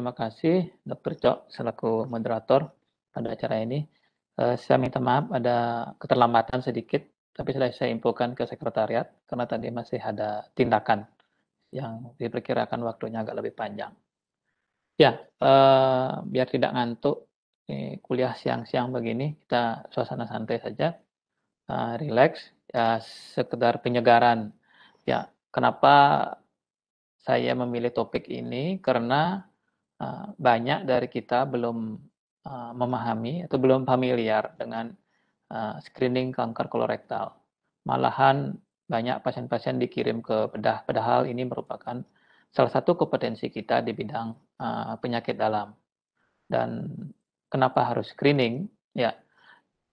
terima kasih Dr. Cok selaku moderator pada acara ini. Saya minta maaf ada keterlambatan sedikit, tapi sudah saya infokan ke sekretariat karena tadi masih ada tindakan yang diperkirakan waktunya agak lebih panjang. Ya, biar tidak ngantuk, kuliah siang-siang begini, kita suasana santai saja, rileks, ya sekedar penyegaran. Ya, kenapa saya memilih topik ini? Karena banyak dari kita belum memahami atau belum familiar dengan screening kanker kolorektal. Malahan banyak pasien-pasien dikirim ke bedah, padahal ini merupakan salah satu kompetensi kita di bidang penyakit dalam. Dan kenapa harus screening? Ya,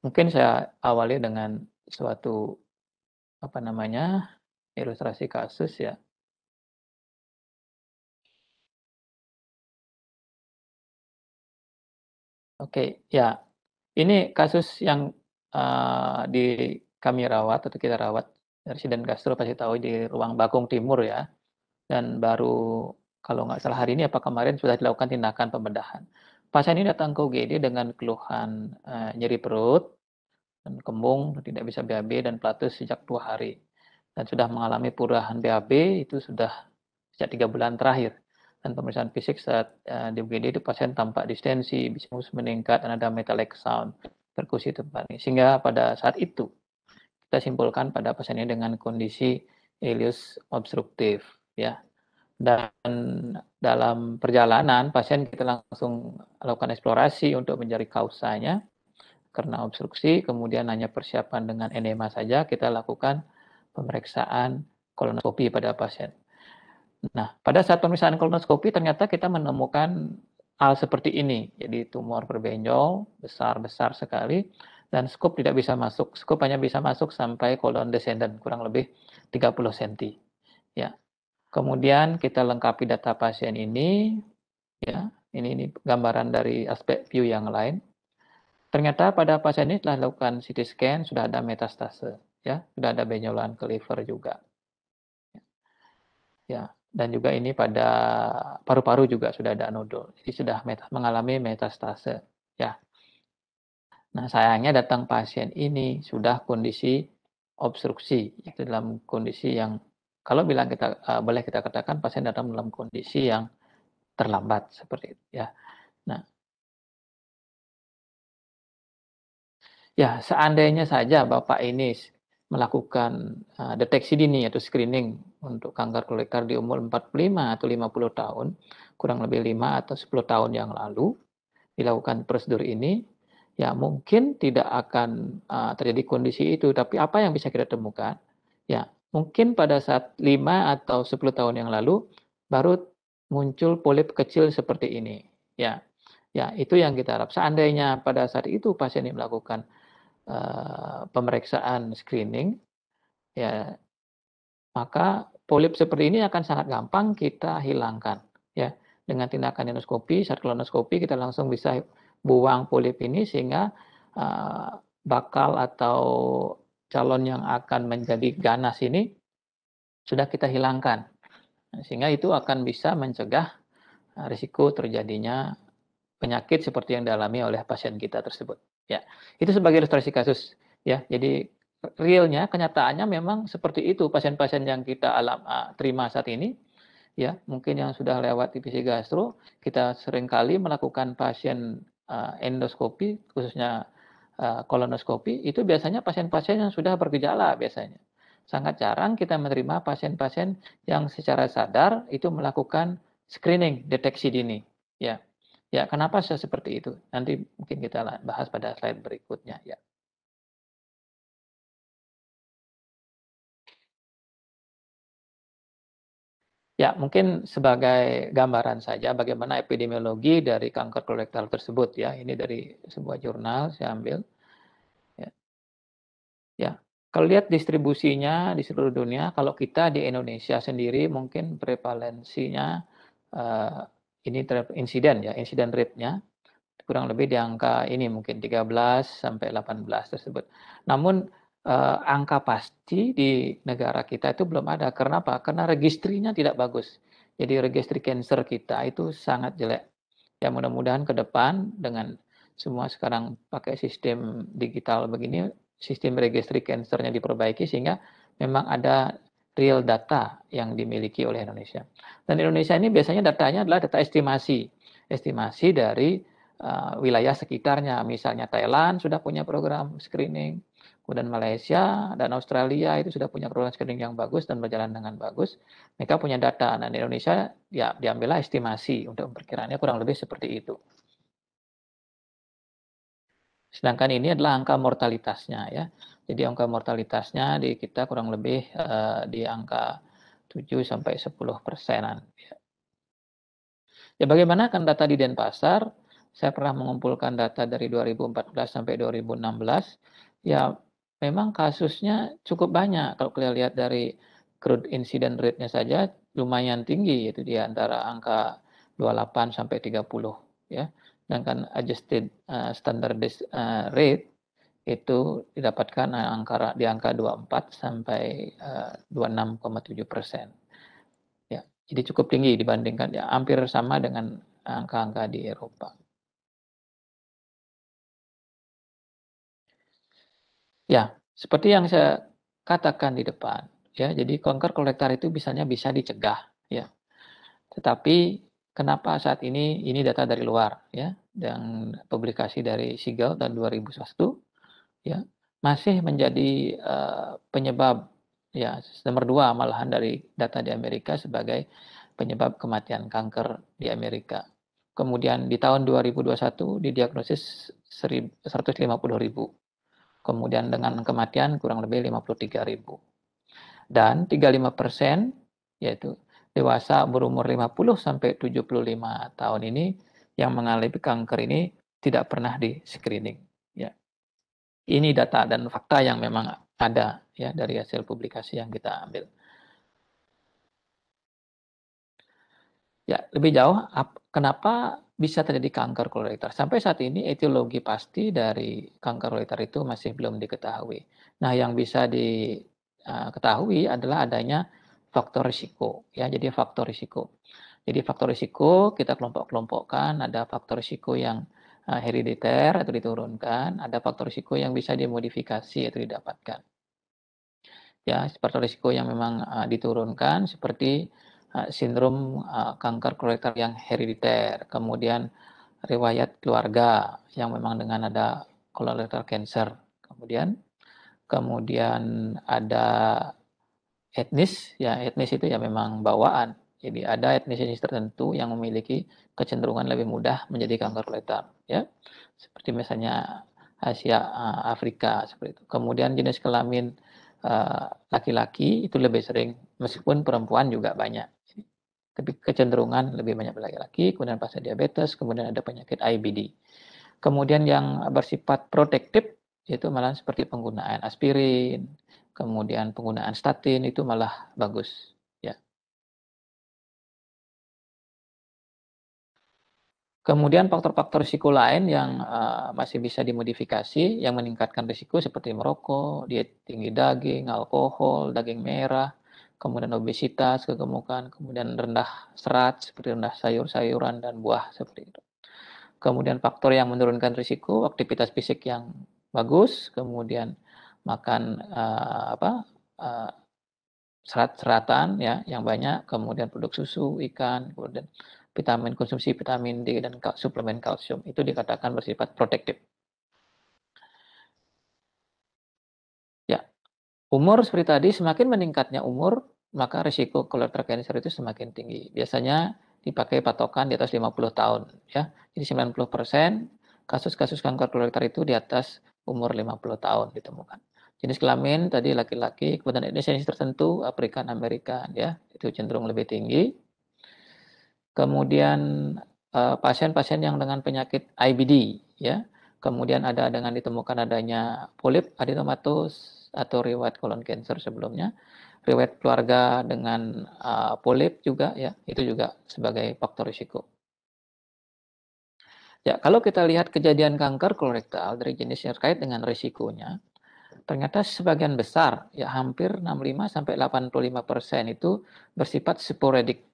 mungkin saya awali dengan suatu ilustrasi kasus ya. Oke, ya. Ini kasus yang di kami rawat atau kita rawat residen gastro pasti tahu di ruang Bakung Timur ya. Dan baru kalau nggak salah hari ini apa kemarin sudah dilakukan tindakan pembedahan. Pasien ini datang ke UGD dengan keluhan nyeri perut dan kembung, tidak bisa BAB dan platus sejak 2 hari. Dan sudah mengalami purahan BAB itu sudah sejak 3 bulan terakhir. Dan pemeriksaan fisik saat di UGD itu pasien tampak distensi, bismus meningkat, dan ada metallic sound, perkusi tempani. Sehingga pada saat itu kita simpulkan pada pasien ini dengan kondisi ileus obstruktif ya. Dan dalam perjalanan pasien kita langsung lakukan eksplorasi untuk mencari kausanya karena obstruksi, kemudian hanya persiapan dengan enema saja kita lakukan pemeriksaan kolonoskopi pada pasien. Nah, pada saat pemeriksaan kolonoskopi ternyata kita menemukan hal seperti ini. Jadi tumor berbenjol, besar-besar sekali, dan skop tidak bisa masuk. Skop hanya bisa masuk sampai kolon descendant, kurang lebih 30 cm. Ya. Kemudian kita lengkapi data pasien ini, ya. Ini gambaran dari aspek view yang lain. Ternyata pada pasien ini telah dilakukan CT scan, sudah ada metastase, ya, sudah ada benjolan ke liver juga. Ya, dan juga ini pada paru-paru juga sudah ada nodul. Jadi sudah mengalami metastase, ya. Nah, sayangnya datang pasien ini sudah kondisi obstruksi, itu dalam kondisi yang kalau bilang kita boleh kita katakan pasien datang dalam kondisi yang terlambat seperti itu, ya. Nah, ya seandainya saja Bapak ini melakukan deteksi dini atau screening untuk kanker kolorektal di umur 45 atau 50 tahun, kurang lebih 5 atau 10 tahun yang lalu, dilakukan prosedur ini, ya mungkin tidak akan terjadi kondisi itu. Tapi apa yang bisa kita temukan? Ya, mungkin pada saat 5 atau 10 tahun yang lalu, baru muncul polip kecil seperti ini. Ya, ya itu yang kita harap. Seandainya pada saat itu pasien ini melakukan pemeriksaan screening, ya maka polip seperti ini akan sangat gampang kita hilangkan ya dengan tindakan endoskopi, saat kolonoskopi kita langsung bisa buang polip ini sehingga bakal atau calon yang akan menjadi ganas ini sudah kita hilangkan. Sehingga itu akan bisa mencegah risiko terjadinya penyakit seperti yang dialami oleh pasien kita tersebut. Ya, itu sebagai ilustrasi kasus ya. Jadi realnya, kenyataannya memang seperti itu pasien-pasien yang kita terima saat ini. Ya, mungkin yang sudah lewat divisi gastro, kita seringkali melakukan pasien endoskopi, khususnya kolonoskopi, itu biasanya pasien-pasien yang sudah bergejala biasanya. Sangat jarang kita menerima pasien-pasien yang secara sadar itu melakukan screening, deteksi dini. Ya, ya kenapa seperti itu? Nanti mungkin kita bahas pada slide berikutnya. Ya. Ya, mungkin sebagai gambaran saja bagaimana epidemiologi dari kanker kolorektal tersebut ya. Ini dari sebuah jurnal saya ambil. Ya. Ya. Kalau lihat distribusinya di seluruh dunia, kalau kita di Indonesia sendiri mungkin prevalensinya ini insiden ya, insiden rate-nya kurang lebih di angka ini mungkin 13 sampai 18 tersebut. Namun angka pasti di negara kita itu belum ada. Karena apa? Karena registrinya tidak bagus. Jadi registri cancer kita itu sangat jelek. Ya mudah-mudahan ke depan dengan semua sekarang pakai sistem digital begini, sistem registry cancer-nya diperbaiki sehingga memang ada real data yang dimiliki oleh Indonesia. Dan Indonesia ini biasanya datanya adalah data estimasi, estimasi dari wilayah sekitarnya. Misalnya Thailand sudah punya program screening, kemudian Malaysia dan Australia itu sudah punya program screening yang bagus dan berjalan dengan bagus. Mereka punya data. Nah, di Indonesia ya diambillah estimasi untuk perkiraannya kurang lebih seperti itu. Sedangkan ini adalah angka mortalitasnya ya. Jadi angka mortalitasnya di kita kurang lebih di angka 7 sampai 10%-an. Ya bagaimana kan data di Denpasar? Saya pernah mengumpulkan data dari 2014 sampai 2016. Ya memang kasusnya cukup banyak. Kalau kalian lihat dari crude incident rate-nya saja lumayan tinggi, itu di antara angka 28 sampai 30 ya. Sedangkan adjusted standardized rate itu didapatkan di angka 24 sampai 26,7%. Ya, jadi cukup tinggi dibandingkan ya hampir sama dengan angka-angka di Eropa. Ya, seperti yang saya katakan di depan, ya. Jadi kanker kolorektal itu bisa dicegah, ya. Tetapi kenapa saat ini data dari luar, ya, dan publikasi dari Siegel tahun 2001, ya, masih menjadi penyebab ya nomor 2 malahan dari data di Amerika sebagai penyebab kematian kanker di Amerika. Kemudian di tahun 2021 didiagnosis 150.000. Kemudian dengan kematian kurang lebih 53.000. Dan 35% yaitu dewasa berumur 50 sampai 75 tahun ini yang mengalami kanker ini tidak pernah di-screening, ya. Ini data dan fakta yang memang ada ya dari hasil publikasi yang kita ambil. Ya, lebih jauh kenapa bisa terjadi kanker kolorektal? Sampai saat ini etiologi pasti dari kanker kolorektal itu masih belum diketahui. Nah, yang bisa diketahui adalah adanya faktor risiko ya. Jadi faktor risiko. Jadi faktor risiko kita kelompok-kelompokkan, ada faktor risiko yang herediter atau diturunkan, ada faktor risiko yang bisa dimodifikasi atau didapatkan. Ya, faktor risiko yang memang diturunkan seperti sindrom kanker kolorektal yang herediter, kemudian riwayat keluarga yang memang dengan ada colorectal cancer, kemudian ada etnis, ya etnis itu ya memang bawaan. Jadi ada etnis tertentu yang memiliki kecenderungan lebih mudah menjadi kanker kolorektal, ya. Seperti misalnya Asia, Afrika seperti itu. Kemudian jenis kelamin laki-laki itu lebih sering, meskipun perempuan juga banyak. Tapi kecenderungan lebih banyak laki-laki, kemudian pasca diabetes, kemudian ada penyakit IBD. Kemudian yang bersifat protektif yaitu malah seperti penggunaan aspirin, kemudian penggunaan statin itu malah bagus, ya. Kemudian faktor-faktor risiko lain yang masih bisa dimodifikasi yang meningkatkan risiko seperti merokok, diet tinggi daging, alkohol, daging merah, kemudian obesitas, kegemukan, kemudian rendah serat seperti rendah sayur-sayuran dan buah seperti itu. Kemudian faktor yang menurunkan risiko aktivitas fisik yang bagus, kemudian makan serat-seratan ya yang banyak, kemudian produk susu, ikan, kemudian konsumsi vitamin D dan suplemen kalsium itu dikatakan bersifat protektif. Ya, umur seperti tadi semakin meningkatnya umur, maka risiko colorectal cancer itu semakin tinggi. Biasanya dipakai patokan di atas 50 tahun ya. Jadi 90% kasus-kasus kanker kolorektal itu di atas umur 50 tahun ditemukan. Jenis kelamin tadi laki-laki, kemudian etnis tertentu African American ya, itu cenderung lebih tinggi. Kemudian pasien-pasien yang dengan penyakit IBD ya. Kemudian ada dengan ditemukan adanya polip adenomatous atau riwayat colon cancer sebelumnya, riwayat keluarga dengan polip juga ya, itu juga sebagai faktor risiko. Ya, kalau kita lihat kejadian kanker kolorektal dari jenis yang terkait dengan risikonya, ternyata sebagian besar ya hampir 65 sampai 85% itu bersifat sporadik.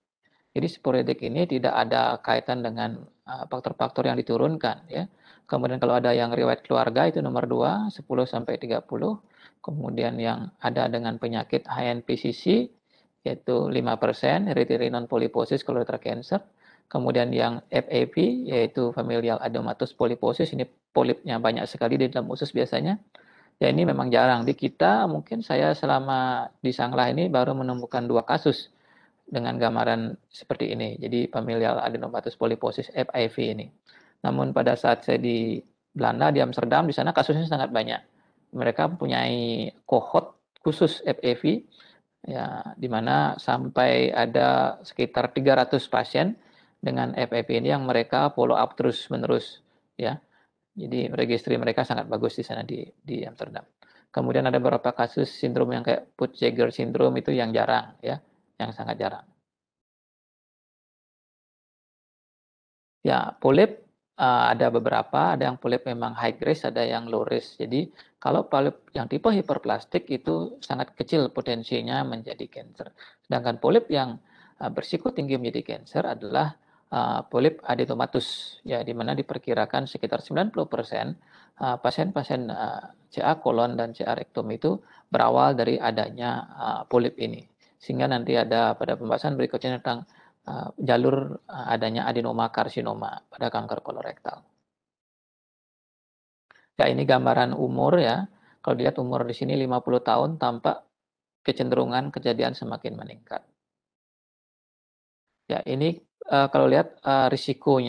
Jadi sporadik ini tidak ada kaitan dengan faktor-faktor yang diturunkan ya. Kemudian kalau ada yang riwayat keluarga itu nomor 2, 10 sampai 30. Kemudian yang ada dengan penyakit HNPCC yaitu 5%, hereditary non-polyposis colorectal cancer. Kemudian yang FAP yaitu familial adenomatous polyposis, ini polipnya banyak sekali di dalam usus biasanya. Ya ini memang jarang. Di kita mungkin saya selama di Sanglah ini baru menemukan 2 kasus dengan gambaran seperti ini. Jadi familial adenomatous polyposis FIV ini. Namun pada saat saya di Belanda, di Amsterdam, di sana kasusnya sangat banyak. Mereka mempunyai kohort khusus FIV, ya, di mana sampai ada sekitar 300 pasien dengan FIV ini yang mereka follow up terus-menerus, ya. Jadi registri mereka sangat bagus di sana di Amsterdam. Kemudian ada beberapa kasus sindrom yang kayak Peutz-Jeghers syndrome itu yang jarang, ya, yang sangat jarang. Ya, polip ada beberapa, ada yang polip memang high risk, ada yang low risk. Jadi kalau polip yang tipe hiperplastik itu sangat kecil potensinya menjadi kanker. Sedangkan polip yang berisiko tinggi menjadi kanker adalah polip adenomatous, ya, di mana diperkirakan sekitar 90% pasien-pasien CA kolon dan CA rektum itu berawal dari adanya polip ini. Sehingga nanti ada pada pembahasan berikutnya tentang jalur adanya adenoma karsinoma pada kanker kolorektal. Ya, ini gambaran umur ya. Kalau dilihat umur di sini 50 tahun tampak kecenderungan kejadian semakin meningkat. Ya, ini kalau lihat risiko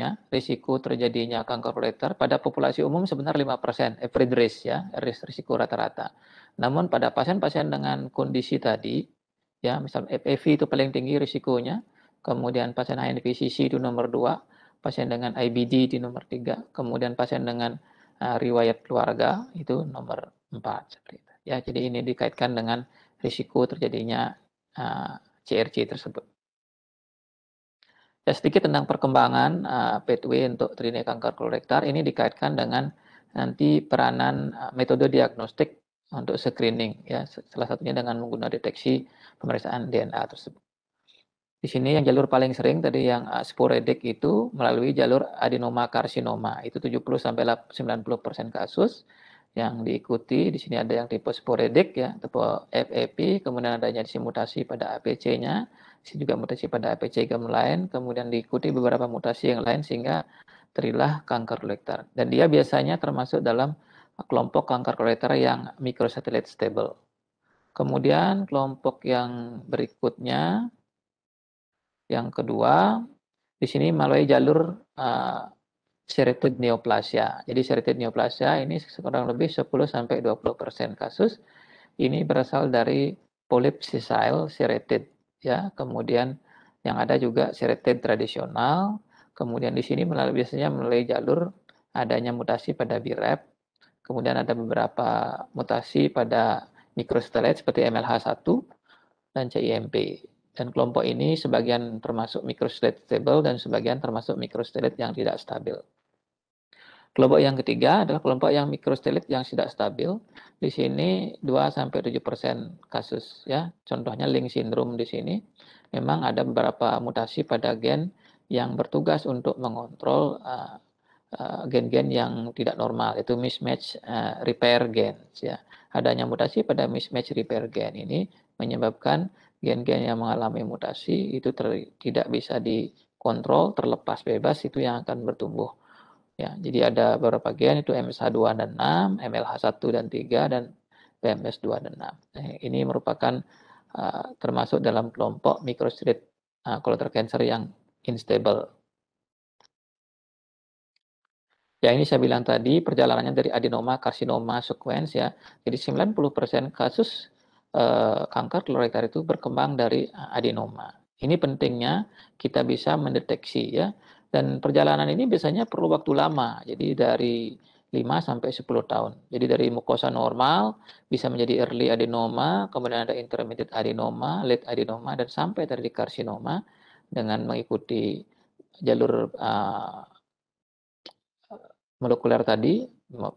terjadinya kanker kolorektal pada populasi umum sebenarnya 5%, average risk ya, risiko rata-rata. Namun pada pasien-pasien dengan kondisi tadi, ya, misal FEV itu paling tinggi risikonya, kemudian pasien HNPCC itu nomor 2, pasien dengan IBD di nomor 3, kemudian pasien dengan riwayat keluarga itu nomor 4 seperti itu. Ya, jadi ini dikaitkan dengan risiko terjadinya CRC tersebut. Ya, sedikit tentang perkembangan pathway untuk terjadinya kanker kolorektal ini dikaitkan dengan nanti peranan metode diagnostik untuk screening ya, salah satunya dengan menggunakan deteksi pemeriksaan DNA tersebut. Di sini yang jalur paling sering tadi yang sporadik itu melalui jalur adenoma karsinoma. Itu 70 sampai 90% kasus yang diikuti. Di sini ada yang tipe sporadik ya, tipe FAP, kemudian adanya mutasi pada APC-nya, sini juga mutasi pada APC lain, kemudian diikuti beberapa mutasi yang lain sehingga terilah kanker kolorektal. Dan dia biasanya termasuk dalam kelompok kanker kolorektal yang microsatellite stable. Kemudian kelompok yang berikutnya, yang kedua, di sini melalui jalur serrated neoplasia. Jadi serrated neoplasia ini kurang lebih 10 sampai 20% kasus ini berasal dari polip sessile serrated ya. Kemudian yang ada juga serrated tradisional. Kemudian di sini biasanya melalui jalur adanya mutasi pada BRAF. Kemudian ada beberapa mutasi pada microsatellite seperti MLH1 dan CIMP. Dan kelompok ini sebagian termasuk microsatellite stable dan sebagian termasuk microsatellite yang tidak stabil. Kelompok yang ketiga adalah kelompok yang microsatellite yang tidak stabil. Di sini 2-7% kasus ya. Contohnya Lynch syndrome di sini. Memang ada beberapa mutasi pada gen yang bertugas untuk mengontrol gen-gen yang tidak normal, itu mismatch repair gens ya. Adanya mutasi pada mismatch repair gen ini menyebabkan gen-gen yang mengalami mutasi itu tidak bisa dikontrol, terlepas bebas itu yang akan bertumbuh. Ya, jadi ada beberapa gen itu MSH2 dan 6, MLH1 dan 3 dan PMS2 dan 6. Ini merupakan termasuk dalam kelompok microsatellite colorectal cancer yang unstable. Ya, ini saya bilang tadi perjalanannya dari adenoma karsinoma sequence ya. Jadi 90% kasus kanker kolorektal itu berkembang dari adenoma. Ini pentingnya kita bisa mendeteksi ya. Dan perjalanan ini biasanya perlu waktu lama. Jadi dari 5 sampai 10 tahun. Jadi dari mukosa normal bisa menjadi early adenoma, kemudian ada intermediate adenoma, late adenoma dan sampai terjadi karsinoma dengan mengikuti jalur molekuler tadi,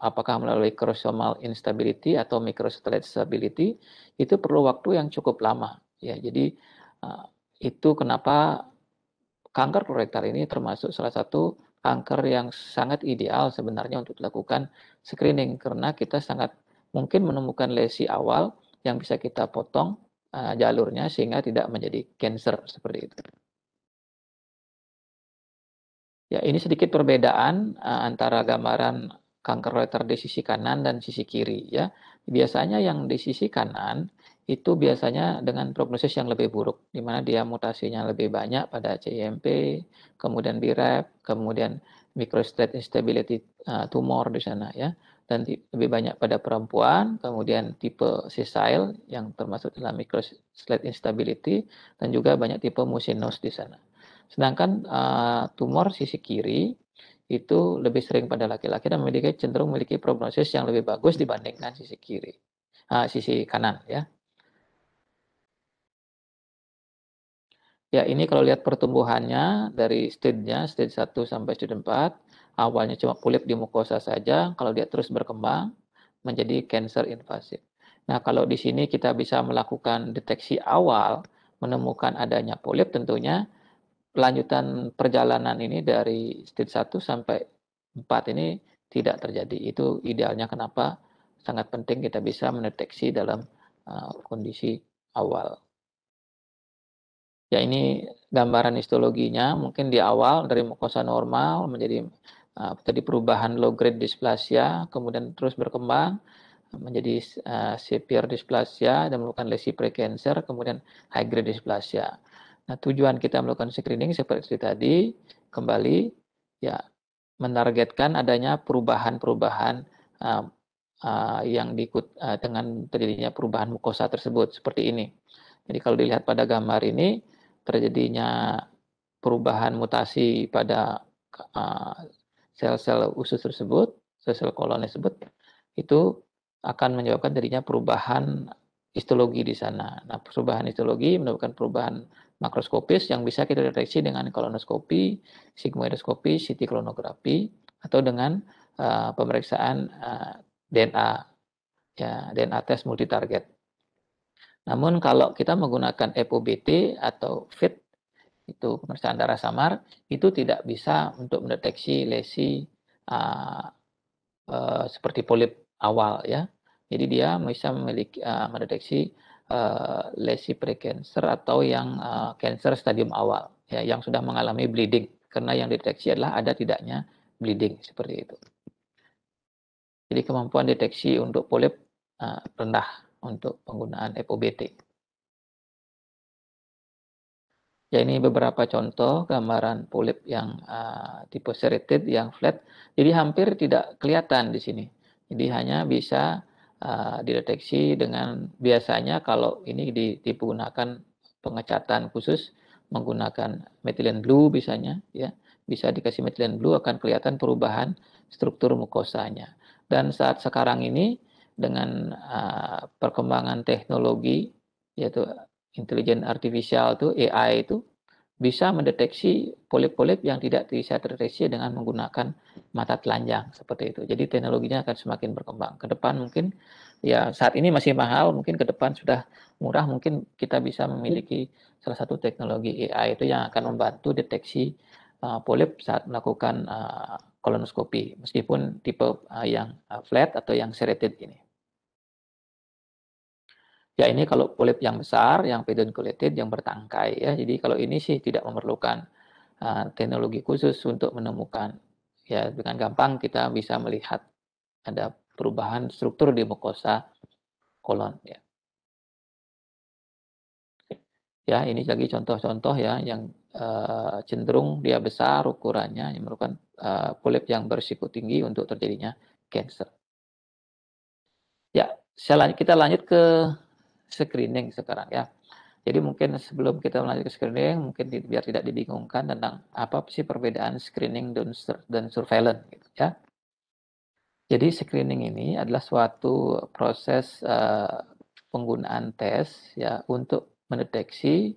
apakah melalui chromosomal instability atau microsatellite stability, itu perlu waktu yang cukup lama. Ya, jadi itu kenapa kanker kolorektal ini termasuk salah satu kanker yang sangat ideal sebenarnya untuk dilakukan screening karena kita sangat mungkin menemukan lesi awal yang bisa kita potong jalurnya sehingga tidak menjadi cancer seperti itu. Ya, ini sedikit perbedaan antara gambaran kanker kolorektal di sisi kanan dan sisi kiri ya. Biasanya yang di sisi kanan itu biasanya dengan prognosis yang lebih buruk, di mana dia mutasinya lebih banyak pada CIMP, kemudian BRAF, kemudian microsatellite instability tumor di sana ya, dan lebih banyak pada perempuan, kemudian tipe sessile yang termasuk dalam microsatellite instability, dan juga banyak tipe mucinous di sana. Sedangkan tumor sisi kiri itu lebih sering pada laki-laki dan cenderung memiliki prognosis yang lebih bagus dibandingkan sisi kiri, sisi kanan ya. Ya, ini kalau lihat pertumbuhannya dari stage-nya, stage 1 sampai stage 4, awalnya cuma polip di mukosa saja, kalau dia terus berkembang menjadi cancer invasif. Nah, kalau di sini kita bisa melakukan deteksi awal, menemukan adanya polip, tentunya lanjutan perjalanan ini dari stage 1 sampai 4 ini tidak terjadi. Itu idealnya kenapa sangat penting kita bisa mendeteksi dalam kondisi awal. Ya, ini gambaran histologinya mungkin di awal dari mukosa normal menjadi tadi perubahan low grade dysplasia, kemudian terus berkembang menjadi severe dysplasia dan merupakan lesi precancer, kemudian high grade dysplasia. Nah, tujuan kita melakukan screening seperti tadi kembali ya menargetkan adanya perubahan-perubahan yang dengan terjadinya perubahan mukosa tersebut seperti ini. Jadi kalau dilihat pada gambar ini terjadinya perubahan mutasi pada sel-sel usus tersebut, sel-sel kolon tersebut, itu akan menyebabkan terjadinya perubahan histologi di sana. Nah, perubahan histologi menyebabkan perubahan makroskopis yang bisa kita deteksi dengan kolonoskopi, sigmoidoskopi, CT kolonografi, atau dengan pemeriksaan DNA, ya, DNA tes multitarget. Namun kalau kita menggunakan FOBT atau FIT, itu pemeriksaan darah samar, itu tidak bisa untuk mendeteksi lesi seperti polip awal ya. Jadi dia bisa mendeteksi lesi precancer atau yang cancer stadium awal ya, yang sudah mengalami bleeding, karena yang dideteksi adalah ada tidaknya bleeding seperti itu. Jadi kemampuan deteksi untuk polip rendah untuk penggunaan FOBT. Ya, ini beberapa contoh gambaran polip yang tipe serrated yang flat. Jadi hampir tidak kelihatan di sini. Jadi hanya bisa dideteksi dengan biasanya kalau ini digunakan pengecatan khusus menggunakan methylene blue misalnya ya. Bisa dikasih methylene blue akan kelihatan perubahan struktur mukosanya. Dan saat sekarang ini dengan perkembangan teknologi yaitu intelijen artifisial itu AI itu bisa mendeteksi polip-polip yang tidak bisa terdeteksi dengan menggunakan mata telanjang seperti itu. Jadi teknologinya akan semakin berkembang. Ke depan mungkin ya saat ini masih mahal, mungkin ke depan sudah murah, mungkin kita bisa memiliki salah satu teknologi AI itu yang akan membantu deteksi polip saat melakukan kolonoskopi meskipun tipe yang flat atau yang serrated ini. Ya, ini kalau polip yang besar, yang pedunculated, yang bertangkai ya. Jadi kalau ini sih tidak memerlukan teknologi khusus untuk menemukan. Ya, dengan gampang kita bisa melihat ada perubahan struktur di mukosa kolon ya. Ya, ini lagi contoh-contoh ya yang cenderung dia besar ukurannya, yang merupakan polip yang berisiko tinggi untuk terjadinya cancer. Ya, kita lanjut ke screening sekarang ya. Jadi mungkin sebelum kita lanjut ke screening, mungkin biar tidak dibingungkan tentang apa sih perbedaan screening dan surveillance gitu ya. Jadi screening ini adalah suatu proses penggunaan tes ya untuk mendeteksi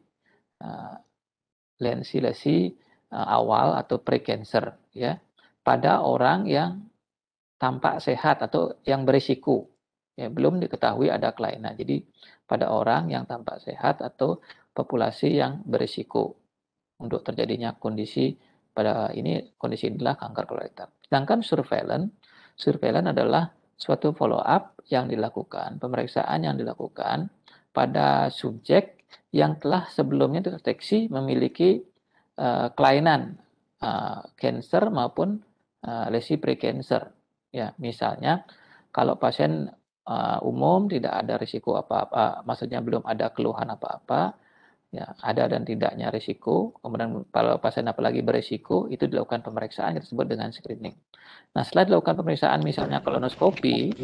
lesi-lesi awal atau precancer ya pada orang yang tampak sehat atau yang berisiko. Ya, belum diketahui ada kelainan. Jadi pada orang yang tampak sehat atau populasi yang berisiko untuk terjadinya kondisi kondisi inilah kanker kolorektal. Sedangkan surveillance adalah suatu follow up yang dilakukan, pemeriksaan yang dilakukan pada subjek yang telah sebelumnya terdeteksi memiliki kelainan cancer maupun lesi precancer. Ya, misalnya kalau pasien umum tidak ada risiko apa-apa, maksudnya belum ada keluhan apa-apa, ya ada dan tidaknya risiko. Kemudian kalau pasien apalagi berisiko, itu dilakukan pemeriksaan yang disebut dengan screening. Nah, setelah dilakukan pemeriksaan misalnya kolonoskopi,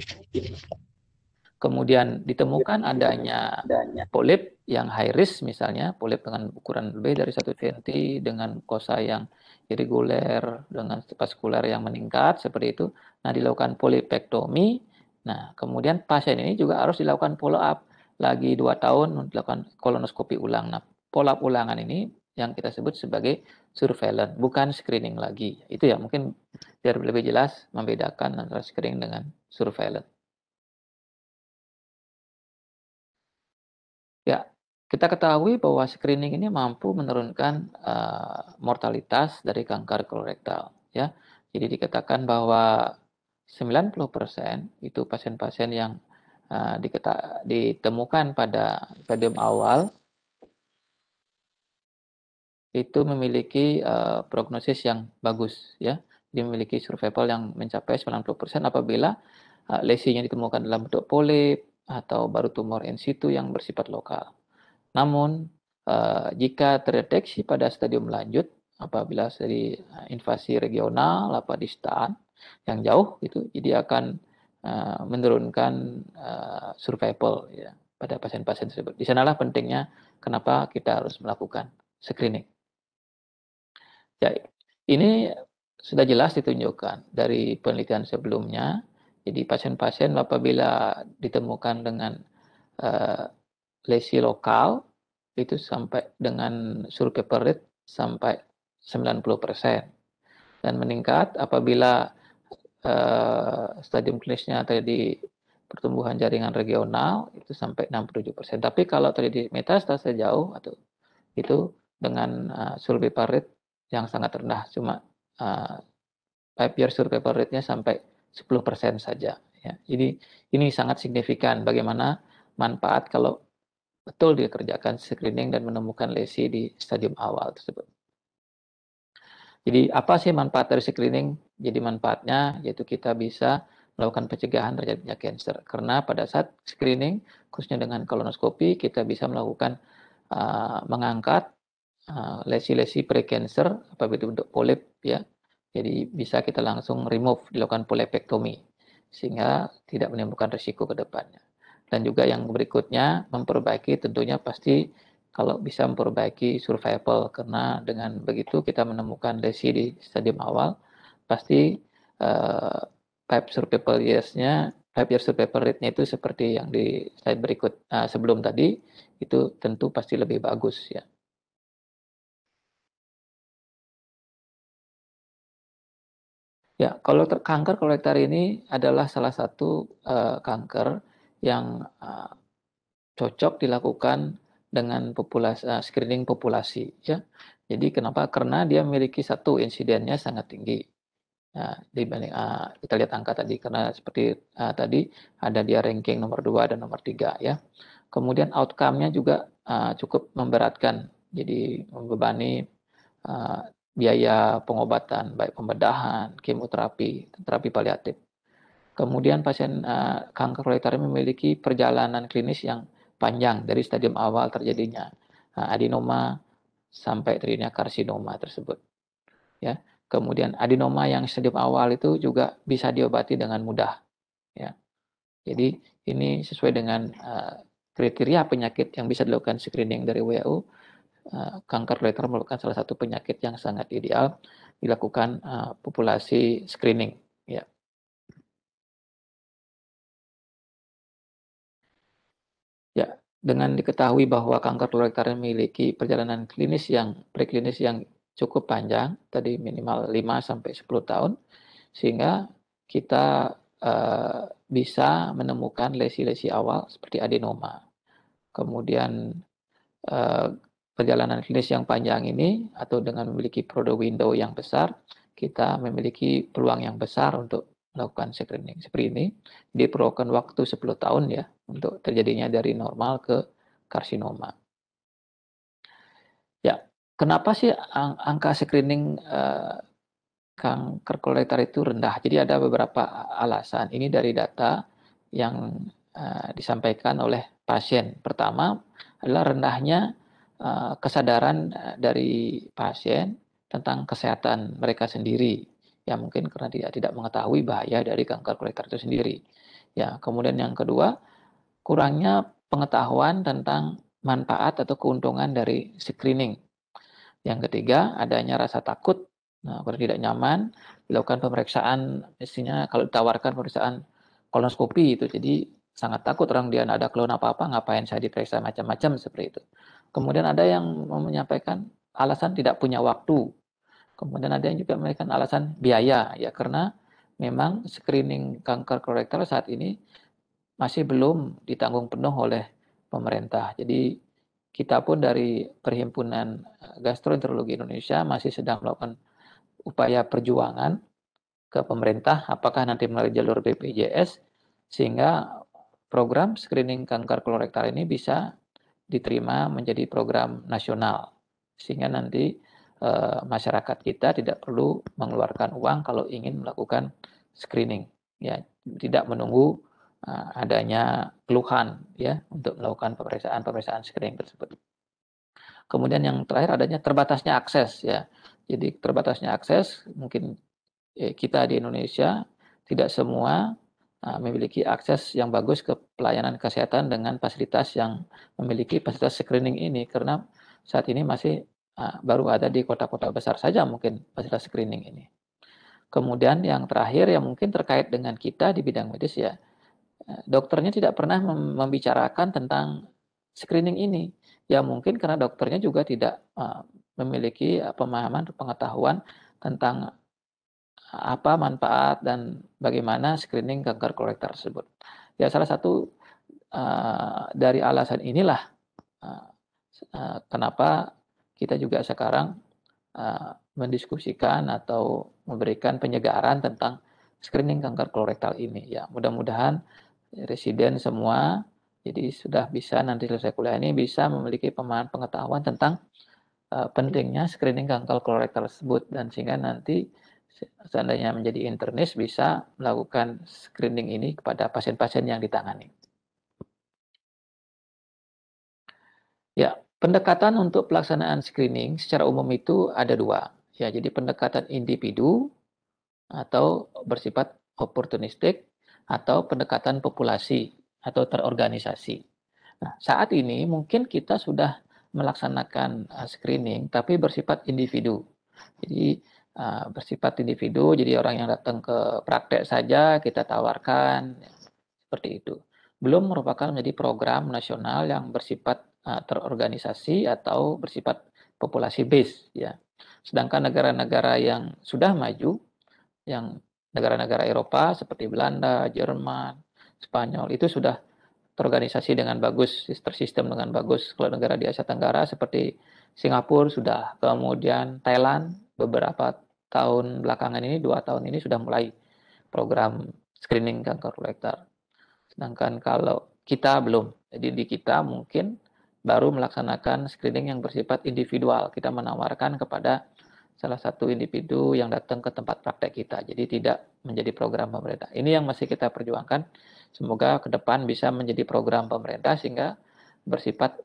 kemudian ditemukan adanya polip yang high risk misalnya, polip dengan ukuran lebih dari 1 cm, dengan kosa yang irreguler, dengan vaskuler yang meningkat, seperti itu. Nah, dilakukan polipektomi. Nah, kemudian pasien ini juga harus dilakukan follow up lagi 2 tahun, dilakukan kolonoskopi ulang. Nah, follow up ulangan ini yang kita sebut sebagai surveillance, bukan screening lagi. Itu ya, mungkin biar lebih jelas membedakan antara screening dengan surveillance. Ya, kita ketahui bahwa screening ini mampu menurunkan mortalitas dari kanker kolorektal, ya. Jadi dikatakan bahwa 90% itu pasien-pasien yang ditemukan pada stadium awal itu memiliki prognosis yang bagus, ya. Dia memiliki survival yang mencapai 90% apabila lesinya ditemukan dalam bentuk polip atau baru tumor in situ yang bersifat lokal. Namun, jika terdeteksi pada stadium lanjut, apabila dari invasi regional apa distan yang jauh gitu, jadi akan menurunkan survival ya pada pasien-pasien tersebut. Di sanalah pentingnya kenapa kita harus melakukan screening. Ya, ini sudah jelas ditunjukkan dari penelitian sebelumnya. Jadi pasien-pasien apabila ditemukan dengan lesi lokal itu sampai dengan survival rate sampai 90% dan meningkat apabila stadium klinisnya terjadi pertumbuhan jaringan regional itu sampai 67%. Tapi kalau terjadi metastase jauh atau itu dengan survival rate yang sangat rendah, cuma 5-year survival rate-nya sampai 10% saja. Ya. Jadi ini sangat signifikan bagaimana manfaat kalau betul dikerjakan screening dan menemukan lesi di stadium awal tersebut. Jadi apa sih manfaat dari screening? Jadi manfaatnya yaitu kita bisa melakukan pencegahan terjadinya kanker. Karena pada saat screening, khususnya dengan kolonoskopi, kita bisa melakukan mengangkat lesi-lesi precancer apabila itu bentuk polip ya. Jadi bisa kita langsung remove, dilakukan polipektomi sehingga tidak menimbulkan risiko ke depannya. Dan juga yang berikutnya memperbaiki tentunya pasti kalau bisa memperbaiki survival karena dengan begitu kita menemukan lesi di stadium awal pasti 5 survival years-nya 5 year survival rate-nya itu seperti yang di slide berikut sebelum tadi itu tentu pasti lebih bagus ya. Ya, kalau kanker kolorektal ini adalah salah satu kanker yang cocok dilakukan dengan screening populasi ya. Jadi kenapa? Karena dia memiliki satu insidennya sangat tinggi. Nah, dibanding kita lihat angka tadi karena seperti tadi ada dia ranking nomor 2 dan nomor 3 ya. Kemudian outcome-nya juga cukup memberatkan. Jadi membebani biaya pengobatan baik pembedahan, kemoterapi, terapi paliatif. Kemudian pasien kanker kolorektal memiliki perjalanan klinis yang panjang dari stadium awal terjadinya adenoma sampai terjadinya karsinoma tersebut. Ya. Kemudian adenoma yang stadium awal itu juga bisa diobati dengan mudah. Ya. Jadi ini sesuai dengan kriteria penyakit yang bisa dilakukan screening dari WHO. Kanker kolorektal merupakan salah satu penyakit yang sangat ideal dilakukan populasi screening. Ya. Ya, dengan diketahui bahwa kanker kolorektal memiliki perjalanan preklinis yang cukup panjang, tadi minimal 5 sampai 10 tahun, sehingga kita bisa menemukan lesi-lesi awal seperti adenoma. Kemudian perjalanan klinis yang panjang ini atau dengan memiliki periode window yang besar, kita memiliki peluang yang besar untuk melakukan screening seperti ini. Diperlukan waktu 10 tahun ya untuk terjadinya dari normal ke karsinoma. Ya, kenapa sih angka screening kanker kolorektal itu rendah? Jadi ada beberapa alasan. Ini dari data yang disampaikan oleh pasien. Pertama adalah rendahnya kesadaran dari pasien tentang kesehatan mereka sendiri. Ya mungkin karena dia tidak mengetahui bahaya dari kanker kolorektal itu sendiri. Ya, kemudian yang kedua, kurangnya pengetahuan tentang manfaat atau keuntungan dari screening. Yang ketiga, adanya rasa takut. Nah, kalau tidak nyaman, dilakukan pemeriksaan, mestinya kalau ditawarkan pemeriksaan kolonoskopi itu, jadi sangat takut orang dia tidak ada keluhan apa-apa, ngapain saya diperiksa macam-macam seperti itu. Kemudian ada yang menyampaikan alasan tidak punya waktu. Kemudian ada yang juga menyampaikan alasan biaya, ya karena memang screening kanker kolorektal saat ini masih belum ditanggung penuh oleh pemerintah. Jadi kita pun dari Perhimpunan Gastroenterologi Indonesia masih sedang melakukan upaya perjuangan ke pemerintah, apakah nanti melalui jalur BPJS, sehingga program screening kanker kolorektal ini bisa diterima menjadi program nasional, sehingga nanti masyarakat kita tidak perlu mengeluarkan uang kalau ingin melakukan screening, ya tidak menunggu adanya keluhan ya untuk melakukan pemeriksaan screening tersebut. Kemudian yang terakhir adanya terbatasnya akses ya. Jadi terbatasnya akses mungkin kita di Indonesia tidak semua memiliki akses yang bagus ke pelayanan kesehatan dengan fasilitas yang memiliki fasilitas screening ini, karena saat ini masih baru ada di kota-kota besar saja mungkin fasilitas screening ini. Kemudian yang terakhir yang mungkin terkait dengan kita di bidang medis ya, dokternya tidak pernah membicarakan tentang screening ini. Ya mungkin karena dokternya juga tidak memiliki pemahaman atau pengetahuan tentang apa manfaat dan bagaimana screening kanker kolorektal tersebut. Ya salah satu dari alasan inilah kenapa kita juga sekarang mendiskusikan atau memberikan penyegaran tentang screening kanker kolorektal ini. Ya mudah-mudahan residen semua jadi sudah bisa nanti selesai kuliah ini bisa memiliki pemahaman pengetahuan tentang pentingnya screening kanker kolorektal tersebut, dan sehingga nanti seandainya menjadi internis bisa melakukan screening ini kepada pasien-pasien yang ditangani. Ya, pendekatan untuk pelaksanaan screening secara umum itu ada dua. Ya, jadi pendekatan individu atau bersifat oportunistik atau pendekatan populasi atau terorganisasi. Nah, saat ini mungkin kita sudah melaksanakan screening tapi bersifat individu. Jadi bersifat individu, jadi orang yang datang ke praktek saja kita tawarkan seperti itu. Belum merupakan menjadi program nasional yang bersifat terorganisasi atau bersifat populasi base ya. Sedangkan negara-negara yang sudah maju, yang negara-negara Eropa seperti Belanda, Jerman, Spanyol itu sudah terorganisasi dengan bagus, tersistem dengan bagus. Kalau negara di Asia Tenggara seperti Singapura sudah, kemudian Thailand beberapa tahun belakangan ini, 2 tahun ini sudah mulai program screening kanker kolorektal. Sedangkan kalau kita belum. Jadi di kita mungkin baru melaksanakan screening yang bersifat individual. Kita menawarkan kepada salah satu individu yang datang ke tempat praktek kita. Jadi tidak menjadi program pemerintah. Ini yang masih kita perjuangkan. Semoga ke depan bisa menjadi program pemerintah sehingga bersifat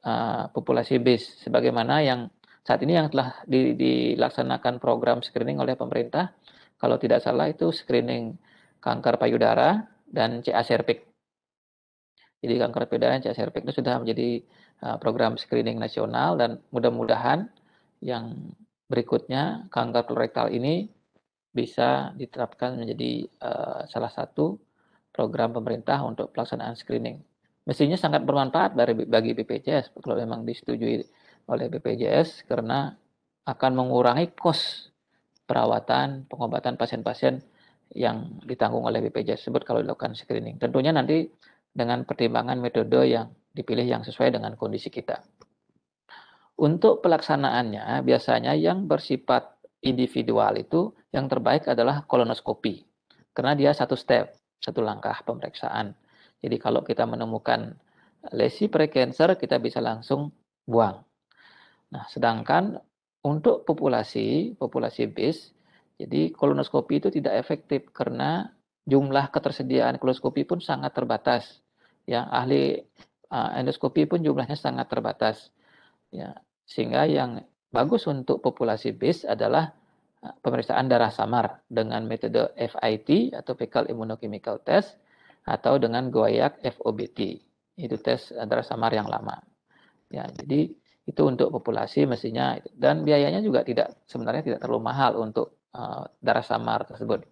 populasi base. Sebagaimana yang saat ini yang telah dilaksanakan program screening oleh pemerintah, kalau tidak salah itu screening kanker payudara dan CA cervix. Jadi kanker payudara dan CA cervix itu sudah menjadi program screening nasional, dan mudah-mudahan yang berikutnya kanker kolorektal ini bisa diterapkan menjadi salah satu program pemerintah untuk pelaksanaan screening. Mestinya sangat bermanfaat bagi BPJS kalau memang disetujui oleh BPJS, karena akan mengurangi kos perawatan pengobatan pasien-pasien yang ditanggung oleh BPJS tersebut kalau dilakukan screening. Tentunya nanti dengan pertimbangan metode yang dipilih yang sesuai dengan kondisi kita. Untuk pelaksanaannya, biasanya yang bersifat individual itu yang terbaik adalah kolonoskopi. Karena dia satu step, satu langkah pemeriksaan. Jadi kalau kita menemukan lesi prekancer, kita bisa langsung buang. Nah, sedangkan untuk populasi base, jadi kolonoskopi itu tidak efektif karena jumlah ketersediaan kolonoskopi pun sangat terbatas. Ya, ahli endoskopi pun jumlahnya sangat terbatas. Ya, sehingga yang bagus untuk populasi base adalah pemeriksaan darah samar dengan metode FIT atau fecal immunochemical test atau dengan Guaiac FOBT. Itu tes darah samar yang lama. Ya, jadi itu untuk populasi mestinya, dan biayanya juga sebenarnya tidak terlalu mahal untuk darah samar tersebut.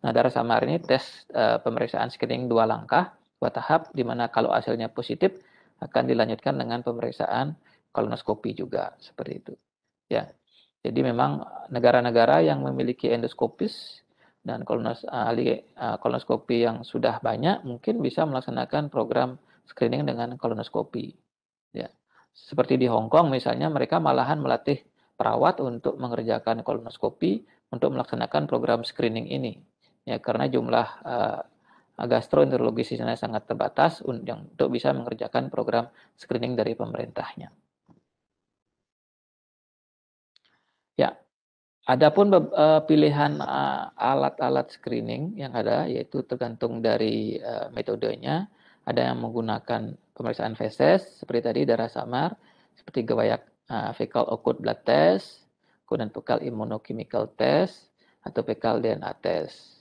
Nah, darah samar ini tes pemeriksaan screening 2 langkah, 2 tahap, di mana kalau hasilnya positif akan dilanjutkan dengan pemeriksaan kolonoskopi juga, seperti itu. Ya, jadi memang negara-negara yang memiliki endoskopis dan ahli kolonoskopi yang sudah banyak mungkin bisa melaksanakan program screening dengan kolonoskopi. Ya, seperti di Hong Kong misalnya, mereka malahan melatih perawat untuk mengerjakan kolonoskopi untuk melaksanakan program screening ini. Ya, karena jumlah gastroenterologi di sana sangat terbatas untuk bisa mengerjakan program screening dari pemerintahnya. Ya, adapun pilihan alat-alat screening yang ada, yaitu tergantung dari metodenya. Ada yang menggunakan pemeriksaan feses, seperti tadi darah samar, seperti Guaiac fecal occult blood test, kemudian fecal immunochemical test, atau fecal DNA test.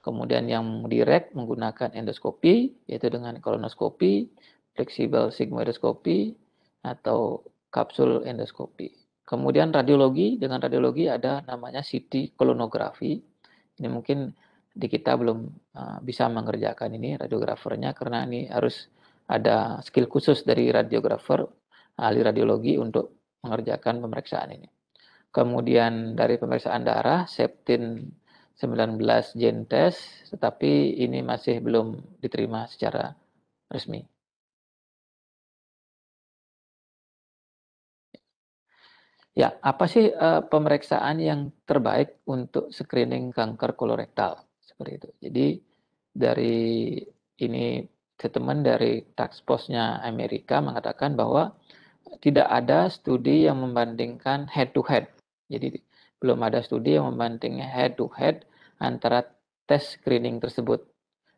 Kemudian yang direct menggunakan endoskopi, yaitu dengan kolonoskopi, fleksibel sigmoidoskopi, atau kapsul endoskopi. Kemudian radiologi, dengan radiologi ada namanya CT kolonografi. Ini mungkin di kita belum bisa mengerjakan ini radiografernya, karena ini harus ada skill khusus dari radiografer, ahli radiologi untuk mengerjakan pemeriksaan ini. Kemudian dari pemeriksaan darah, septin 19 gen test, tetapi ini masih belum diterima secara resmi. Ya, apa sih pemeriksaan yang terbaik untuk screening kanker kolorektal? Seperti itu. Jadi dari ini statement dari task force-nya Amerika mengatakan bahwa tidak ada studi yang membandingkan head to head. Jadi belum ada studi yang membandingkan head to head antara tes screening tersebut,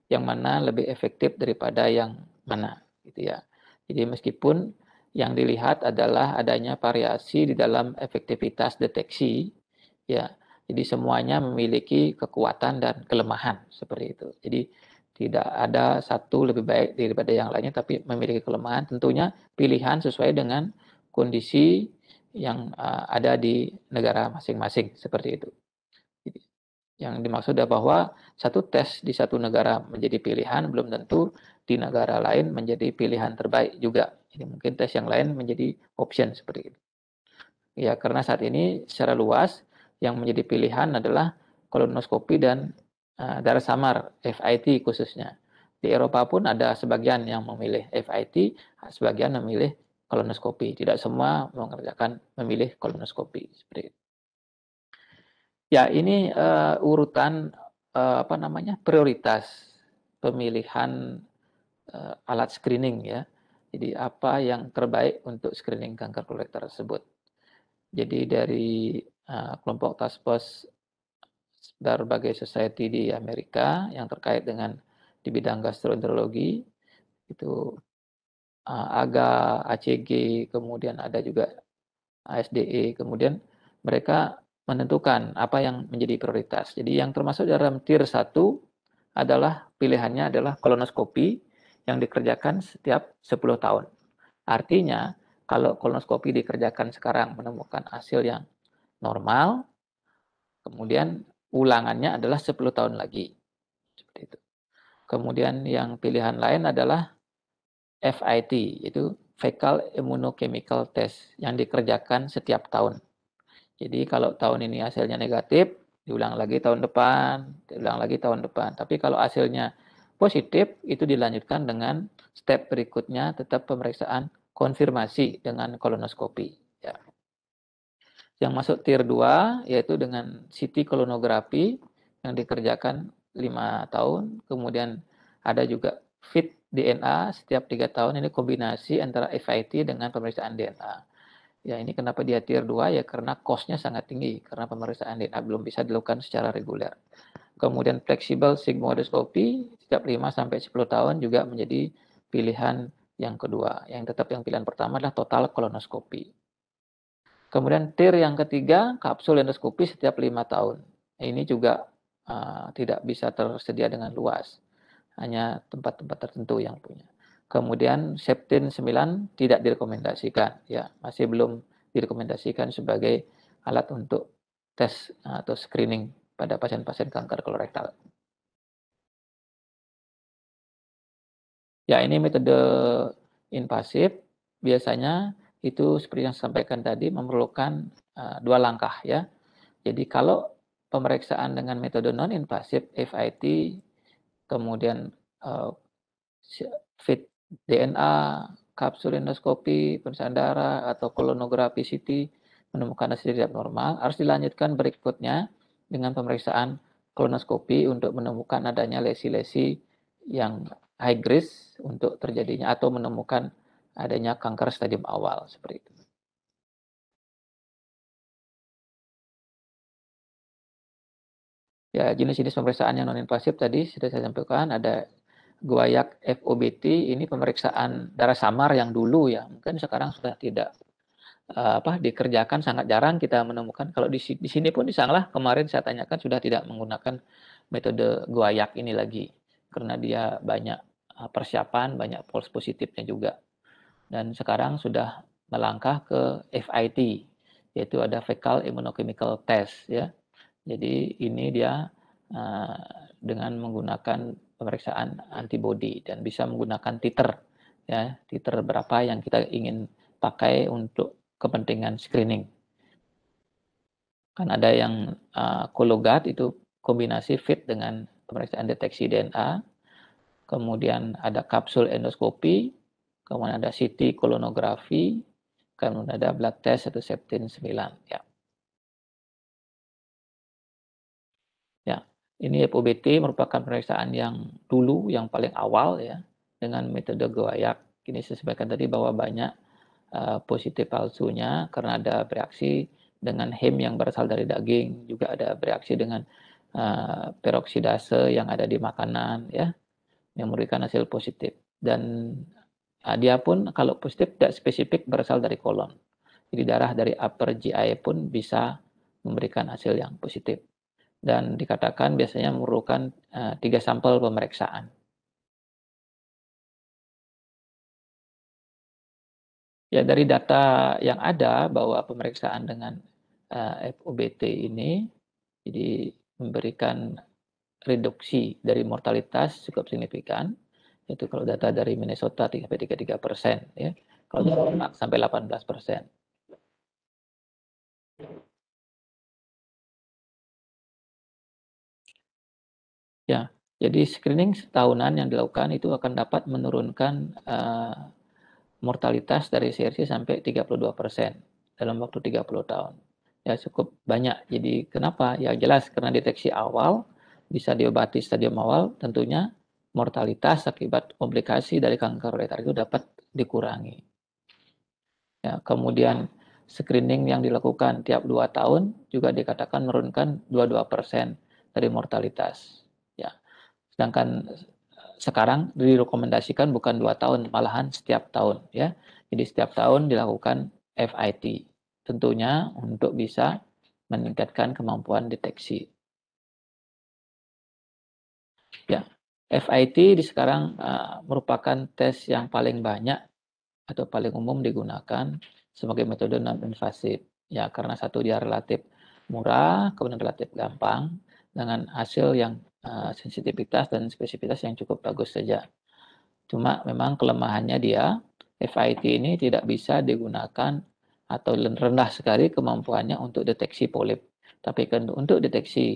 yang mana lebih efektif daripada yang mana, gitu ya. Jadi meskipun yang dilihat adalah adanya variasi di dalam efektivitas deteksi, ya. Jadi semuanya memiliki kekuatan dan kelemahan, seperti itu. Jadi tidak ada satu lebih baik daripada yang lainnya, tapi memiliki kelemahan. Tentunya pilihan sesuai dengan kondisi yang ada di negara masing-masing, seperti itu. Yang dimaksud adalah bahwa satu tes di satu negara menjadi pilihan, belum tentu di negara lain menjadi pilihan terbaik juga. Jadi mungkin tes yang lain menjadi option, seperti itu. Ya, karena saat ini secara luas yang menjadi pilihan adalah kolonoskopi dan darah samar, FIT khususnya. Di Eropa pun ada sebagian yang memilih FIT, sebagian memilih kolonoskopi. Tidak semua memilih kolonoskopi, seperti itu. Ya, ini urutan prioritas pemilihan alat screening, ya. Jadi apa yang terbaik untuk screening kanker kolorektal tersebut. Jadi dari kelompok task force berbagai society di Amerika yang terkait dengan di bidang gastroenterologi, itu AGA, ACG, kemudian ada juga ASDE, kemudian mereka menentukan apa yang menjadi prioritas. Jadi yang termasuk dalam tier 1 adalah pilihannya adalah kolonoskopi yang dikerjakan setiap 10 tahun. Artinya, kalau kolonoskopi dikerjakan sekarang menemukan hasil yang normal, kemudian ulangannya adalah 10 tahun lagi. Seperti itu. Kemudian yang pilihan lain adalah FIT, itu fecal immunochemical test yang dikerjakan setiap tahun. Jadi kalau tahun ini hasilnya negatif, diulang lagi tahun depan, diulang lagi tahun depan. Tapi kalau hasilnya positif, itu dilanjutkan dengan step berikutnya tetap pemeriksaan konfirmasi dengan kolonoskopi. Ya. Yang masuk tier 2 yaitu dengan CT kolonografi yang dikerjakan 5 tahun, kemudian ada juga FIT DNA setiap 3 tahun, ini kombinasi antara FIT dengan pemeriksaan DNA. Ya, ini kenapa dia tier 2 ya karena cost-nya sangat tinggi karena pemeriksaan DNA belum bisa dilakukan secara reguler. Kemudian fleksibel sigmoidoscopy setiap 5 sampai 10 tahun juga menjadi pilihan yang kedua. Yang tetap yang pilihan pertama adalah total kolonoskopi. Kemudian tier yang ketiga, kapsul endoskopi setiap 5 tahun. Ini juga tidak bisa tersedia dengan luas, hanya tempat-tempat tertentu yang punya. Kemudian Septin 9 tidak direkomendasikan, ya masih belum direkomendasikan sebagai alat untuk tes atau screening pada pasien-pasien kanker kolorektal. Ya, ini metode invasif biasanya itu seperti yang saya sampaikan tadi memerlukan 2 langkah ya. Jadi kalau pemeriksaan dengan metode non invasif FIT kemudian FIT DNA, kapsul endoskopi, pemeriksaan darah atau kolonografi CT menemukan hasil tidak normal, harus dilanjutkan berikutnya dengan pemeriksaan kolonoskopi untuk menemukan adanya lesi-lesi yang high risk untuk terjadinya atau menemukan adanya kanker stadium awal seperti itu. Ya, jenis-jenis pemeriksaan yang non invasif tadi sudah saya sampaikan, ada guayak FOBT, ini pemeriksaan darah samar yang dulu ya, mungkin sekarang sudah tidak dikerjakan, sangat jarang kita menemukan. Kalau di sini pun di Sanglah kemarin saya tanyakan sudah tidak menggunakan metode guayak ini lagi karena dia banyak persiapan, banyak false positifnya juga. Dan sekarang sudah melangkah ke FIT, yaitu ada fecal immunochemical test ya. Jadi ini dia dengan menggunakan pemeriksaan antibody dan bisa menggunakan titer ya, titer berapa yang kita ingin pakai untuk kepentingan screening. Kan ada yang Cologuard itu kombinasi FIT dengan pemeriksaan deteksi DNA, kemudian ada kapsul endoskopi, kemudian ada CT kolonografi, kemudian ada blood test atau Septin 9 ya. Ya, ini FOBT merupakan pemeriksaan yang dulu, yang paling awal ya, dengan metode guayak. Ini saya sampaikan tadi bahwa banyak positif palsunya karena ada bereaksi dengan hem yang berasal dari daging, juga ada bereaksi dengan peroksidase yang ada di makanan ya, yang memberikan hasil positif. Dan dia pun kalau positif tidak spesifik berasal dari kolon. Jadi darah dari upper GI pun bisa memberikan hasil yang positif. Dan dikatakan biasanya memerlukan 3 sampel pemeriksaan. Ya dari data yang ada bahwa pemeriksaan dengan FOBT ini jadi memberikan reduksi dari mortalitas cukup signifikan. Itu kalau data dari Minnesota 33% ya. Kalau dari sampai 18%. Ya, jadi screening setahunan yang dilakukan itu akan dapat menurunkan mortalitas dari CRC sampai 32% dalam waktu 30 tahun. Ya cukup banyak. Jadi kenapa? Ya jelas karena deteksi awal bisa diobati stadium awal, tentunya mortalitas akibat komplikasi dari kanker kolorektal itu dapat dikurangi. Ya, kemudian screening yang dilakukan tiap 2 tahun juga dikatakan menurunkan 22% dari mortalitas. Ya. Sedangkan sekarang direkomendasikan bukan 2 tahun, malahan setiap tahun ya. Jadi setiap tahun dilakukan FIT. Tentunya untuk bisa meningkatkan kemampuan deteksi. Ya, FIT di sekarang merupakan tes yang paling banyak atau paling umum digunakan sebagai metode non-invasif. Ya, karena satu dia relatif murah, kemudian relatif gampang, dengan hasil yang sensitivitas dan spesifitas yang cukup bagus saja. Cuma memang kelemahannya dia, FIT ini tidak bisa digunakan atau rendah sekali kemampuannya untuk deteksi polip. Tapi untuk deteksi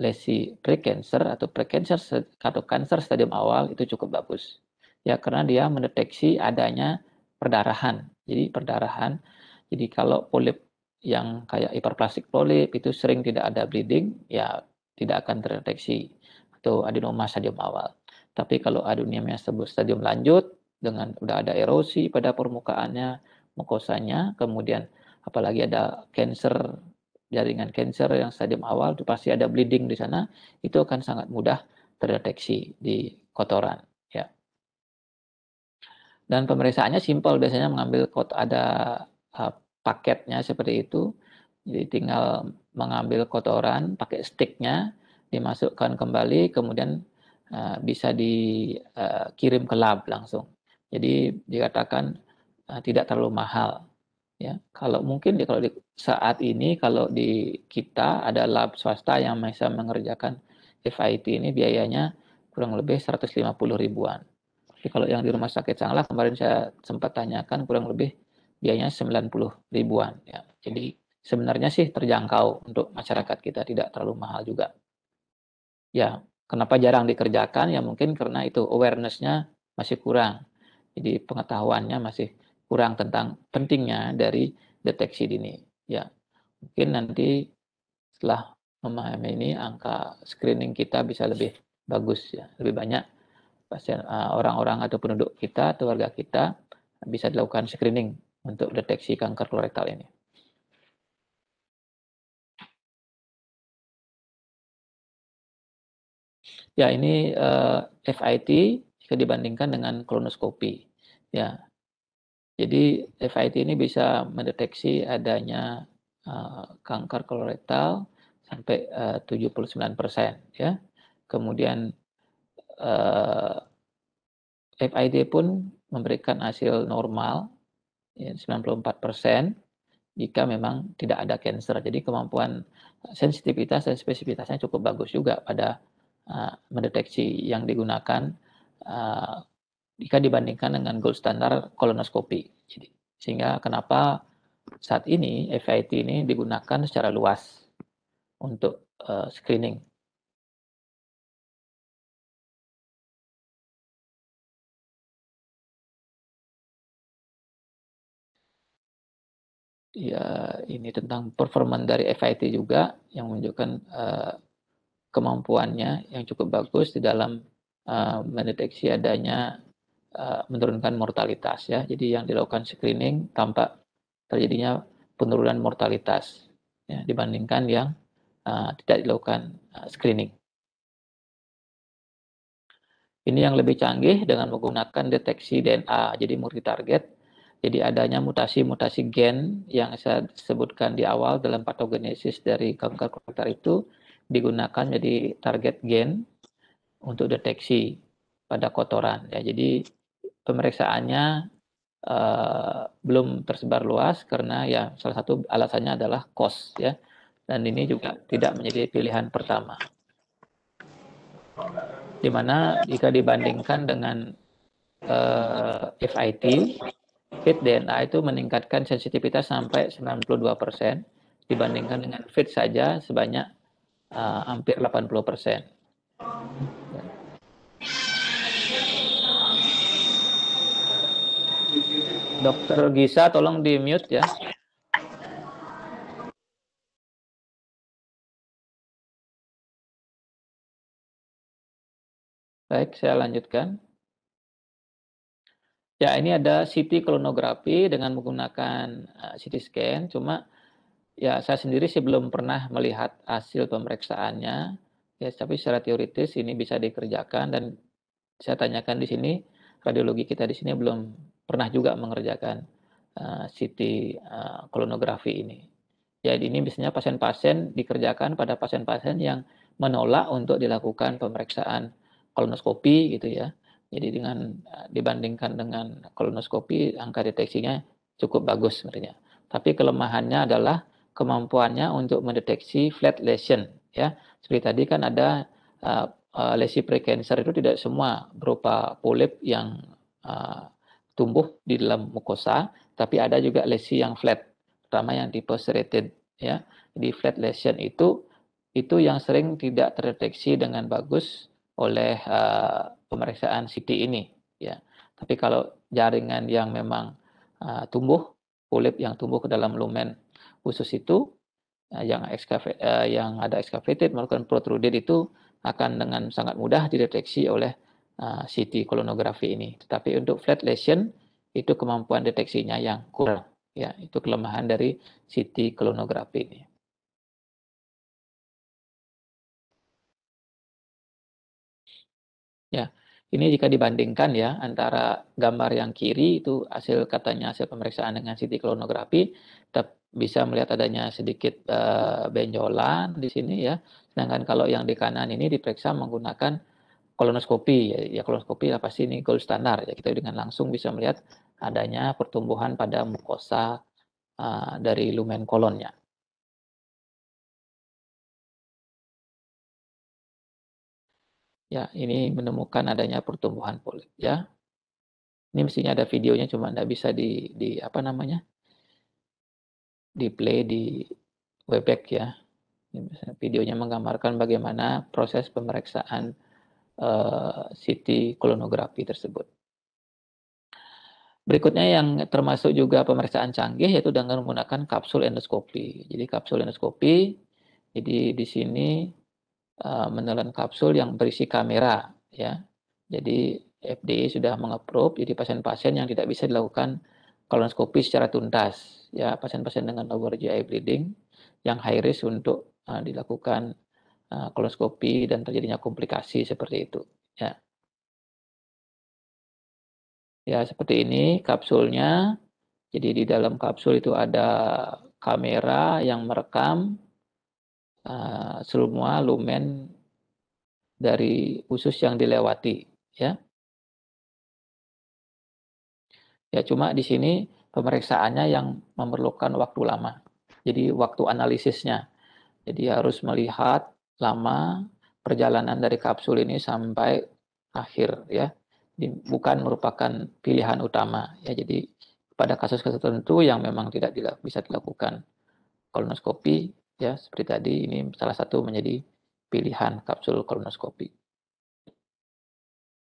lesi precancer atau precancer atau kanker stadium awal itu cukup bagus. Ya, karena dia mendeteksi adanya perdarahan. Jadi perdarahan. Jadi kalau polip yang kayak hiperplastik polip itu sering tidak ada bleeding, ya tidak akan terdeteksi atau adenoma stadium awal. Tapi kalau adenoma stadium lanjut dengan udah ada erosi pada permukaannya, mukosanya, kemudian apalagi ada cancer, jaringan cancer yang stadium awal, itu pasti ada bleeding di sana, itu akan sangat mudah terdeteksi di kotoran. Ya. Dan pemeriksaannya simpel, biasanya mengambil ada paketnya seperti itu. Jadi tinggal mengambil kotoran pakai sticknya, dimasukkan kembali, kemudian bisa dikirim ke lab langsung. Jadi dikatakan tidak terlalu mahal. Ya, kalau mungkin kalau di saat ini kalau di kita ada lab swasta yang bisa mengerjakan FIT ini biayanya kurang lebih 150 ribuan. Tapi kalau yang di Rumah Sakit Sanglah kemarin saya sempat tanyakan kurang lebih biayanya 90 ribuan. Ya. Jadi sebenarnya sih terjangkau untuk masyarakat kita, tidak terlalu mahal juga. Ya, kenapa jarang dikerjakan? Ya mungkin karena itu awareness-nya masih kurang. Jadi pengetahuannya masih kurang tentang pentingnya dari deteksi dini. Ya, mungkin nanti setelah memahami ini angka screening kita bisa lebih bagus ya, lebih banyak pasien orang-orang atau penduduk kita atau warga kita bisa dilakukan screening untuk deteksi kanker kolorektal ini. Ya, ini FIT jika dibandingkan dengan kolonoskopi. Ya, jadi FIT ini bisa mendeteksi adanya kanker kolorektal sampai 79% ya. Kemudian FIT pun memberikan hasil normal ya, 94% jika memang tidak ada cancer. Jadi kemampuan sensitivitas dan spesifitasnya cukup bagus juga pada mendeteksi yang digunakan jika dibandingkan dengan gold standar kolonoskopi. Jadi, sehingga kenapa saat ini FIT ini digunakan secara luas untuk screening. Ya, ini tentang performa dari FIT juga yang menunjukkan kemampuannya yang cukup bagus di dalam mendeteksi adanya menurunkan mortalitas ya. Jadi yang dilakukan screening tampak terjadinya penurunan mortalitas ya, dibandingkan yang tidak dilakukan screening. Ini yang lebih canggih dengan menggunakan deteksi DNA, jadi multi-target. Jadi adanya mutasi-mutasi gen yang saya sebutkan di awal dalam patogenesis dari kanker kolorektal itu digunakan jadi target gen untuk deteksi pada kotoran. Ya, jadi pemeriksaannya belum tersebar luas karena ya salah satu alasannya adalah cost ya. Dan ini juga tidak menjadi pilihan pertama. Di mana jika dibandingkan dengan FIT, FIT DNA itu meningkatkan sensitivitas sampai 92% dibandingkan dengan FIT saja sebanyak hampir 80%. Dokter Gisa tolong di mute ya. Baik, saya lanjutkan. Ya, ini ada CT kolonografi dengan menggunakan CT scan. Cuma ya saya sendiri sih belum pernah melihat hasil pemeriksaannya. Ya, tapi secara teoritis ini bisa dikerjakan dan saya tanyakan di sini, radiologi kita di sini belum pernah juga mengerjakan CT kolonografi ini. Jadi ini biasanya pasien-pasien dikerjakan pada pasien-pasien yang menolak untuk dilakukan pemeriksaan kolonoskopi gitu ya. Jadi dengan dibandingkan dengan kolonoskopi angka deteksinya cukup bagus sebenarnya. Tapi kelemahannya adalah kemampuannya untuk mendeteksi flat lesion ya. Seperti tadi kan ada lesi prekancer itu tidak semua berupa polip yang tumbuh di dalam mukosa, tapi ada juga lesi yang flat, terutama yang tipe serrated ya. Jadi flat lesion itu yang sering tidak terdeteksi dengan bagus oleh pemeriksaan CT ini ya. Tapi kalau jaringan yang memang tumbuh, polip yang tumbuh ke dalam lumen usus itu yang ada excavated melakukan protrude itu akan dengan sangat mudah dideteksi oleh CT kolonografi ini. Tetapi untuk flat lesion itu kemampuan deteksinya yang kurang. Ya, itu kelemahan dari CT kolonografi ini. Ya, ini jika dibandingkan ya antara gambar yang kiri itu hasil pemeriksaan dengan CT kolonografi, kita bisa melihat adanya sedikit benjolan di sini ya. Sedangkan kalau yang di kanan ini diperiksa menggunakan kolonoskopi ya, kolonoskopi lah pasti ini gold standar ya, kita dengan langsung bisa melihat adanya pertumbuhan pada mukosa dari lumen kolonnya. Ya, ini menemukan adanya pertumbuhan polip ya. Ini mestinya ada videonya cuma tidak bisa di apa namanya? Di play di Webex ya. Videonya menggambarkan bagaimana proses pemeriksaan CT kolonografi tersebut. Berikutnya yang termasuk juga pemeriksaan canggih yaitu dengan menggunakan kapsul endoskopi. Jadi kapsul endoskopi, jadi di sini menelan kapsul yang berisi kamera ya. Jadi FDA sudah mengapprove jadi pasien-pasien yang tidak bisa dilakukan kolonoskopi secara tuntas ya, pasien-pasien dengan lower GI bleeding yang high risk untuk dilakukan kolonoskopi dan terjadinya komplikasi seperti itu ya. Ya, seperti ini kapsulnya. Jadi di dalam kapsul itu ada kamera yang merekam semua lumen dari usus yang dilewati ya. Ya cuma di sini pemeriksaannya yang memerlukan waktu lama. Jadi waktu analisisnya. Jadi harus melihat lama perjalanan dari kapsul ini sampai akhir ya. Bukan merupakan pilihan utama ya. Jadi pada kasus-kasus tertentu yang memang tidak bisa dilakukan kolonoskopi ya seperti tadi ini salah satu menjadi pilihan kapsul kolonoskopi.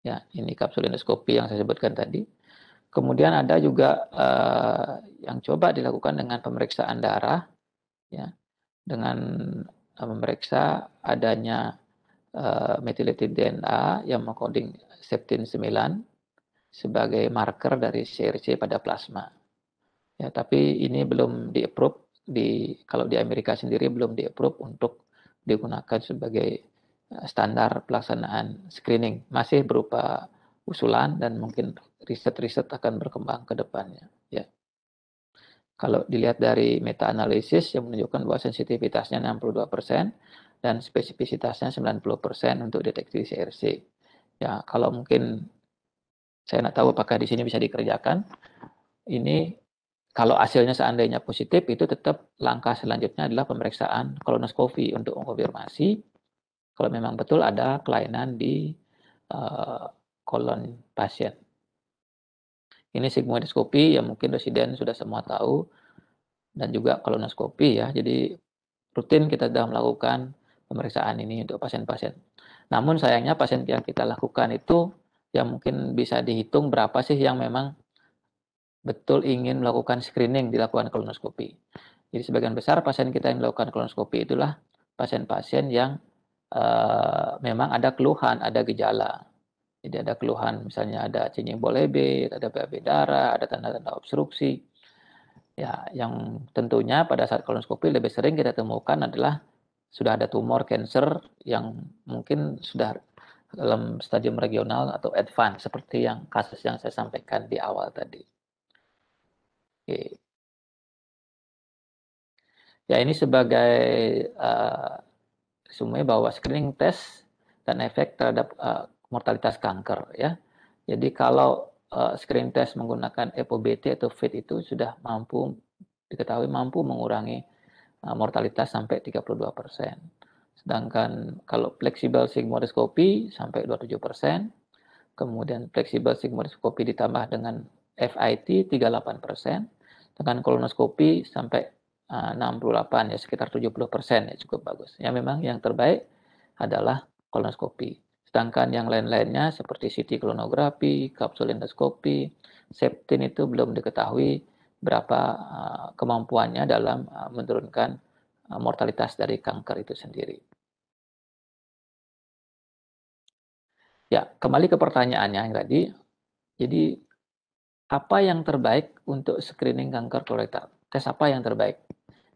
Ya, ini kapsul endoskopi yang saya sebutkan tadi. Kemudian ada juga yang coba dilakukan dengan pemeriksaan darah, ya, dengan memeriksa adanya methylated DNA yang mengkoding septin 9 sebagai marker dari CRC pada plasma. Ya, tapi ini belum di-approve kalau di Amerika sendiri belum di-approve untuk digunakan sebagai standar pelaksanaan screening. Masih berupa usulan dan mungkin riset-riset akan berkembang ke depannya. Ya. Kalau dilihat dari meta-analisis yang menunjukkan bahwa sensitivitasnya 62% dan spesifisitasnya 90% untuk deteksi CRC. Ya, kalau mungkin saya tidak tahu apakah di sini bisa dikerjakan. Ini kalau hasilnya seandainya positif, itu tetap langkah selanjutnya adalah pemeriksaan kolonoskopi untuk mengkonfirmasi kalau memang betul ada kelainan di kolon pasien. Ini sigmoidoskopi yang mungkin residen sudah semua tahu dan juga kolonoskopi ya. Jadi rutin kita sudah melakukan pemeriksaan ini untuk pasien-pasien. Namun sayangnya pasien yang kita lakukan itu yang mungkin bisa dihitung berapa sih yang memang betul ingin melakukan screening dilakukan kolonoskopi. Jadi sebagian besar pasien kita yang melakukan kolonoskopi itulah pasien-pasien yang memang ada keluhan, ada gejala. Jadi ada keluhan misalnya ada changing bowel habit, ada BAB darah, ada tanda-tanda obstruksi. Ya, yang tentunya pada saat kolonoskopi lebih sering kita temukan adalah sudah ada tumor cancer yang mungkin sudah dalam stadium regional atau advance seperti yang kasus yang saya sampaikan di awal tadi. Oke. Ya ini sebagai resume bahwa screening test dan efek terhadap mortalitas kanker ya. Jadi kalau screening test menggunakan FOBT atau FIT itu sudah diketahui mampu mengurangi mortalitas sampai 32%. Sedangkan kalau flexible sigmoidoscopy sampai 27%, kemudian flexible sigmoidoscopy ditambah dengan FIT 38%, dengan kolonoskopi sampai 68 ya sekitar 70% ya cukup bagus. Ya memang yang terbaik adalah kolonoskopi. Sedangkan yang lain-lainnya seperti CT kolonografi, kapsul endoskopi, septin itu belum diketahui berapa kemampuannya dalam menurunkan mortalitas dari kanker itu sendiri. Ya, kembali ke pertanyaannya yang tadi. Jadi, apa yang terbaik untuk screening kanker kolorektal? Tes apa yang terbaik?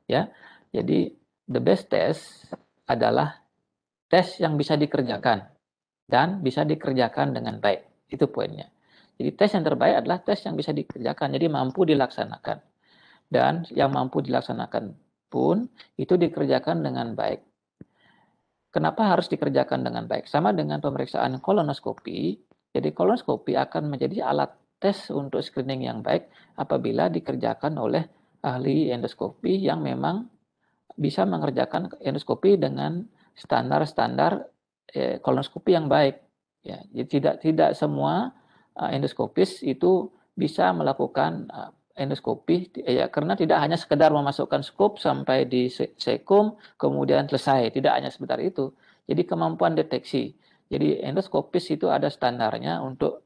Ya, jadi the best test adalah tes yang bisa dikerjakan dan bisa dikerjakan dengan baik. Itu poinnya. Jadi tes yang terbaik adalah tes yang bisa dikerjakan, jadi mampu dilaksanakan. Dan yang mampu dilaksanakan pun itu dikerjakan dengan baik. Kenapa harus dikerjakan dengan baik? Sama dengan pemeriksaan kolonoskopi. Jadi kolonoskopi akan menjadi alat tes untuk screening yang baik apabila dikerjakan oleh ahli endoskopi yang memang bisa mengerjakan endoskopi dengan standar-standar kolonoskopi yang baik. Ya, jadi tidak semua endoskopis itu bisa melakukan endoskopi ya, karena tidak hanya sekedar memasukkan skop sampai di sekum kemudian selesai, tidak hanya sebentar itu. Jadi kemampuan deteksi. Jadi endoskopis itu ada standarnya untuk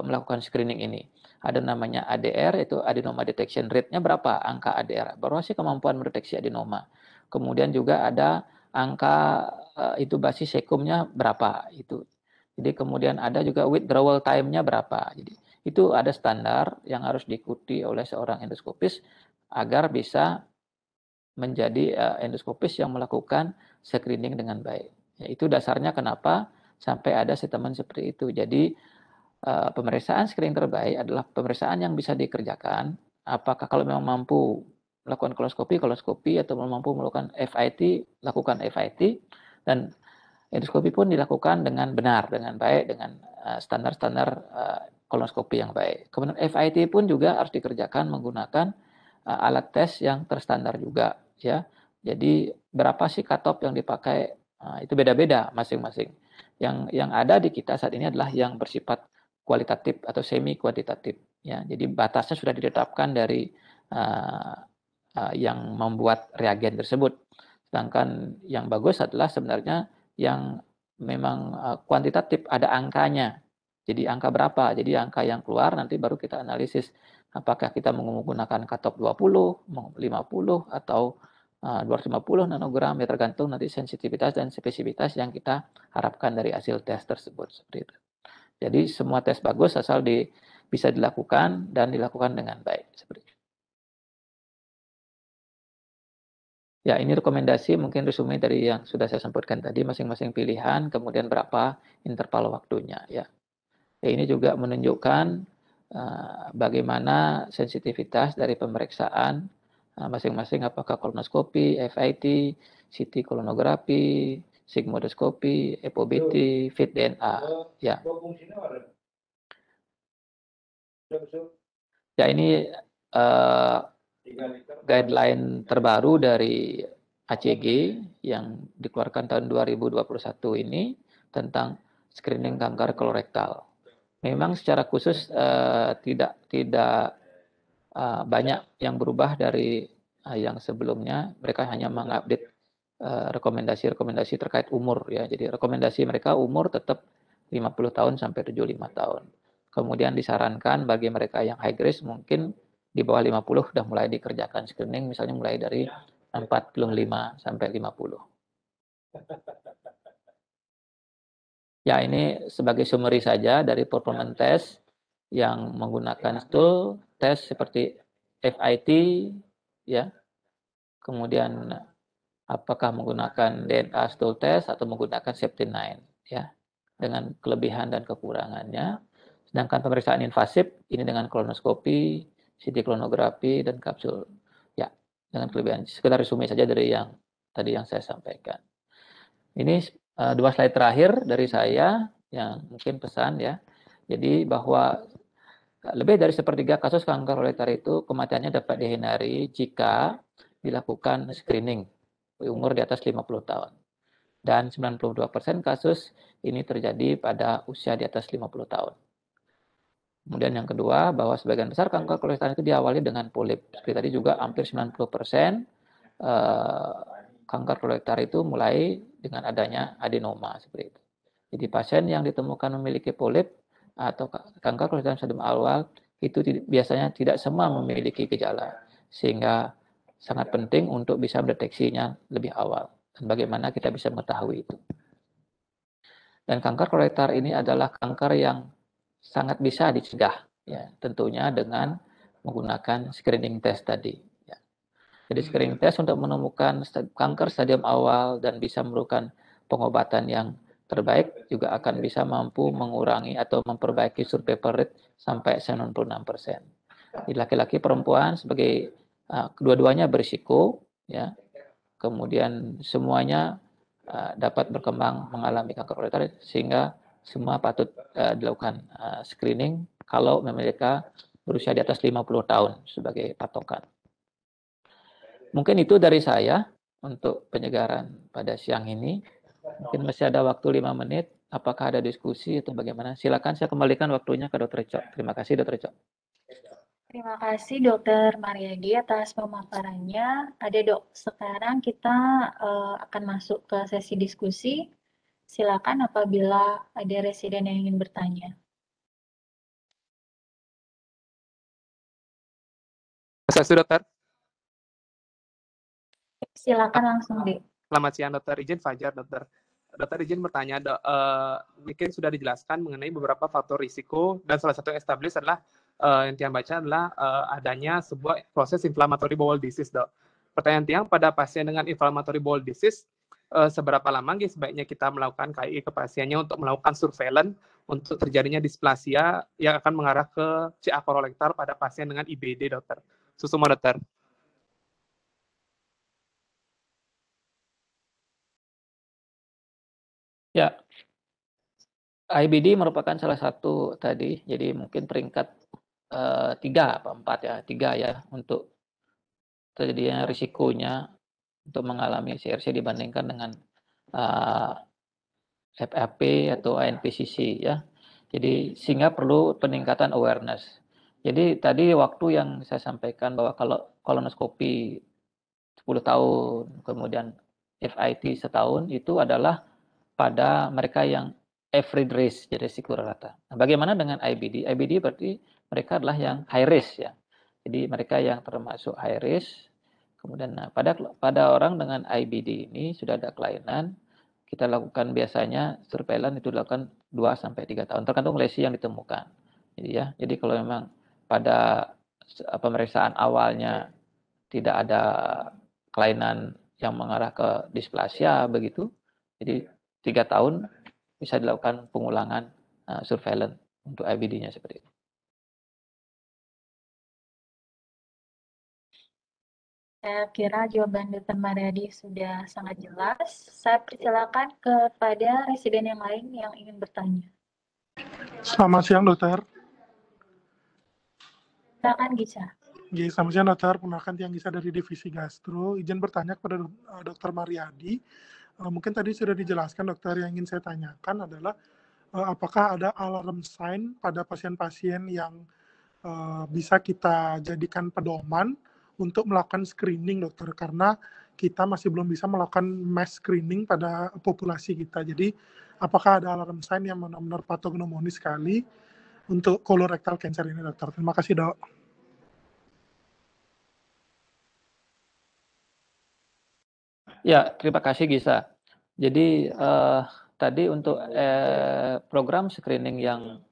melakukan screening ini. Ada namanya ADR, itu adenoma detection rate-nya berapa angka ADR. Berapa sih kemampuan mendeteksi adenoma. Kemudian juga ada angka intubasi sekumnya berapa itu. Jadi kemudian ada juga withdrawal time-nya berapa. Jadi itu ada standar yang harus diikuti oleh seorang endoskopis agar bisa menjadi endoskopis yang melakukan screening dengan baik. Ya, itu dasarnya kenapa sampai ada statement seperti itu. Jadi pemeriksaan screening terbaik adalah pemeriksaan yang bisa dikerjakan. Apakah kalau memang mampu melakukan kolonoskopi, atau mampu melakukan FIT, lakukan FIT, dan endoskopi pun dilakukan dengan benar, dengan baik, dengan standar-standar kolonoskopi yang baik. Kemudian FIT pun juga harus dikerjakan menggunakan alat tes yang terstandar juga, ya. Jadi berapa sih cutoff yang dipakai itu beda-beda masing-masing. Yang ada di kita saat ini adalah yang bersifat kualitatif atau semi kuantitatif, ya. Jadi batasnya sudah ditetapkan dari yang membuat reagen tersebut. Sedangkan yang bagus adalah sebenarnya yang memang kuantitatif, ada angkanya. Jadi angka berapa? Jadi angka yang keluar nanti baru kita analisis apakah kita menggunakan cutoff 20, 50 atau 250 nanogram, ya tergantung nanti sensitivitas dan spesifitas yang kita harapkan dari hasil tes tersebut, seperti itu. Jadi semua tes bagus asal bisa dilakukan dan dilakukan dengan baik, seperti itu. Ya, ini rekomendasi mungkin resume dari yang sudah saya sampaikan tadi, masing-masing pilihan, kemudian berapa interval waktunya, ya. Ya, ini juga menunjukkan bagaimana sensitivitas dari pemeriksaan masing-masing, apakah kolonoskopi, FIT, CT kolonografi, sigmoidoskopi, EPOBT, FIT DNA. Ya. Ya, ini guideline terbaru dari ACG yang dikeluarkan tahun 2021 ini tentang screening kanker kolorektal. Memang secara khusus tidak banyak yang berubah dari yang sebelumnya. Mereka hanya mengupdate rekomendasi-rekomendasi terkait umur, ya. Jadi rekomendasi mereka umur tetap 50 tahun sampai 75 tahun. Kemudian disarankan bagi mereka yang high risk mungkin di bawah 50 sudah mulai dikerjakan screening, misalnya mulai dari 45 sampai 50. Ya, ini sebagai summary saja dari performance test yang menggunakan stool test seperti FIT, ya. Kemudian apakah menggunakan DNA stool test atau menggunakan Septin9, ya. Dengan kelebihan dan kekurangannya. Sedangkan pemeriksaan invasif ini dengan kolonoskopi, CT kolonografi, dan kapsul. Ya, dengan kelebihan. Sekedar resume saja dari yang tadi yang saya sampaikan. Ini 2 slide terakhir dari saya yang mungkin pesan, ya. Jadi bahwa lebih dari sepertiga kasus kanker kolorektal itu kematiannya dapat dihindari jika dilakukan screening umur di atas 50 tahun. Dan 92% kasus ini terjadi pada usia di atas 50 tahun. Kemudian yang kedua, bahwa sebagian besar kanker kolorektal itu diawali dengan polip. Seperti tadi juga hampir 90% kanker kolorektal itu mulai dengan adanya adenoma, seperti itu. Jadi pasien yang ditemukan memiliki polip atau kanker kolorektal stadium awal itu biasanya tidak semua memiliki gejala, sehingga sangat penting untuk bisa mendeteksinya lebih awal. Dan bagaimana kita bisa mengetahui itu. Dan kanker kolorektal ini adalah kanker yang sangat bisa dicegah, ya, tentunya dengan menggunakan screening test tadi. Ya. Jadi screening test untuk menemukan kanker stadium awal dan bisa memerlukan pengobatan yang terbaik juga akan bisa mampu mengurangi atau memperbaiki survival rate sampai 96%. Di laki-laki perempuan sebagai kedua-duanya berisiko, ya. Kemudian semuanya dapat berkembang mengalami kanker kolorektal sehingga semua patut dilakukan screening kalau mereka berusia di atas 50 tahun sebagai patokan. Mungkin itu dari saya untuk penyegaran pada siang ini. Mungkin masih ada waktu 5 menit. Apakah ada diskusi atau bagaimana? Silakan saya kembalikan waktunya ke Dr. Eco. Terima kasih Dr. Eco. Terima kasih Dokter Mariadi atas pemaparannya. Ada dok, sekarang kita akan masuk ke sesi diskusi. Silakan apabila ada residen yang ingin bertanya. Sesi dokter. Silakan langsung deh. Selamat siang dokter, izin Fajar dokter. Dokter izin bertanya, mungkin sudah dijelaskan mengenai beberapa faktor risiko dan salah satu established adalah yang Tiang baca adalah adanya sebuah proses inflammatory bowel disease dok. Pertanyaan Tiang, pada pasien dengan inflammatory bowel disease seberapa lama sebaiknya kita melakukan KI ke pasiennya untuk melakukan surveillance untuk terjadinya displasia yang akan mengarah ke CA kolorektal pada pasien dengan IBD dokter. Susuma dokter. Ya, IBD merupakan salah satu tadi, jadi mungkin peringkat 3 atau 4 ya, 3 ya untuk terjadinya risikonya untuk mengalami CRC dibandingkan dengan FAP atau ANPCC ya. Jadi sehingga perlu peningkatan awareness. Jadi tadi waktu yang saya sampaikan bahwa kalau kolonoskopi 10 tahun, kemudian FIT setahun itu adalah pada mereka yang average risk, jadi risiko rata. Nah, bagaimana dengan IBD? IBD berarti mereka adalah yang high risk ya. Jadi mereka yang termasuk high risk. Kemudian pada orang dengan IBD ini sudah ada kelainan, kita lakukan biasanya surveillance itu dilakukan 2 sampai 3 tahun tergantung lesi yang ditemukan. Jadi kalau memang pada pemeriksaan awalnya tidak ada kelainan yang mengarah ke displasia begitu. Jadi 3 tahun bisa dilakukan pengulangan surveillance untuk IBD-nya seperti itu. Saya kira jawaban Dr. Mariadi sudah sangat jelas. Saya persilakan kepada residen yang lain yang ingin bertanya. Selamat siang, dokter. Silakan, Gisa. Selamat siang, dokter. Perkenalkan Tiang Gisa dari Divisi Gastro. Izin bertanya kepada Dr. Mariadi. Mungkin tadi sudah dijelaskan, dokter. Yang ingin saya tanyakan adalah apakah ada alarm sign pada pasien-pasien yang bisa kita jadikan pedoman untuk melakukan screening, dokter, karena kita masih belum bisa melakukan mass screening pada populasi kita. Jadi, apakah ada alarm sign yang benar-benar patognomonis sekali untuk colorectal cancer ini, dokter? Terima kasih, dok. Ya, terima kasih Gisa. Jadi tadi untuk program screening yang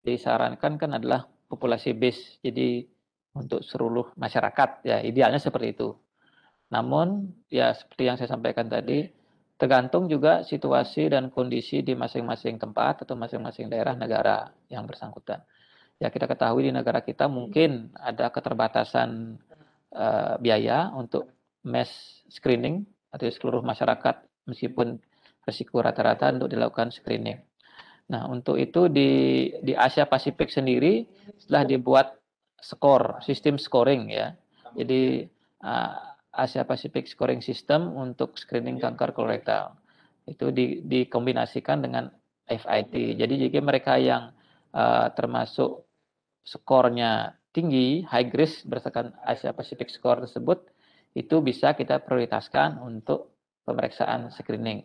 disarankan kan adalah populasi base. Jadi untuk seluruh masyarakat ya idealnya seperti itu. Namun ya seperti yang saya sampaikan tadi tergantung juga situasi dan kondisi di masing-masing tempat atau masing-masing daerah negara yang bersangkutan. Ya kita ketahui di negara kita mungkin ada keterbatasan biaya untuk mass screening atau seluruh masyarakat meskipun risiko rata-rata untuk dilakukan screening. Nah untuk itu di Asia Pasifik sendiri setelah dibuat sistem scoring ya. Jadi Asia Pacific Scoring System untuk screening kanker kolorektal. Itu dikombinasikan dengan FIT. Jadi jika mereka yang termasuk skornya tinggi, high risk berdasarkan Asia Pacific Score tersebut, itu bisa kita prioritaskan untuk pemeriksaan screening.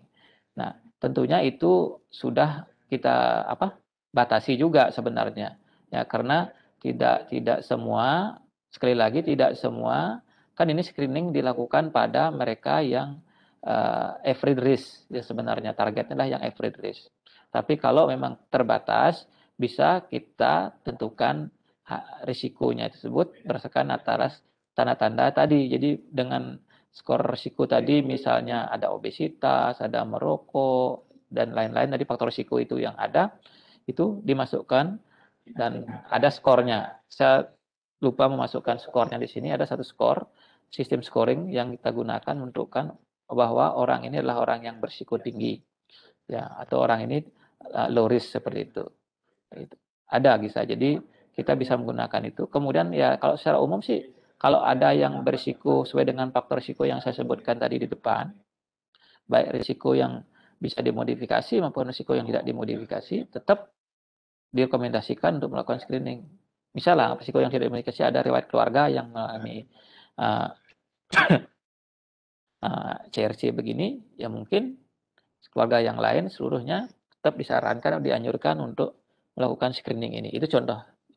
Nah, tentunya itu sudah kita batasi juga sebenarnya. Ya, karena tidak semua, sekali lagi tidak semua, kan ini screening dilakukan pada mereka yang average risk, ya sebenarnya targetnya adalah yang average risk. Tapi kalau memang terbatas, bisa kita tentukan risikonya tersebut berdasarkan atas tanda-tanda tadi. Jadi dengan skor risiko tadi misalnya ada obesitas, ada merokok, dan lain-lain tadi faktor risiko itu yang ada, itu dimasukkan dan ada skornya. Saya lupa memasukkan skornya di sini, ada satu skor, sistem scoring yang kita gunakan menentukan bahwa orang ini adalah orang yang berisiko tinggi, ya, atau orang ini low risk seperti itu. Ada bisa, jadi kita bisa menggunakan itu. Kemudian ya kalau secara umum sih, kalau ada yang berisiko sesuai dengan faktor risiko yang saya sebutkan tadi di depan, baik risiko yang bisa dimodifikasi maupun risiko yang tidak dimodifikasi, tetap direkomendasikan untuk melakukan screening. Misalnya risiko yang tidak dimodifikasi ada riwayat keluarga yang mengalami CRC begini, ya mungkin keluarga yang lain seluruhnya tetap disarankan atau dianjurkan untuk melakukan screening ini. Itu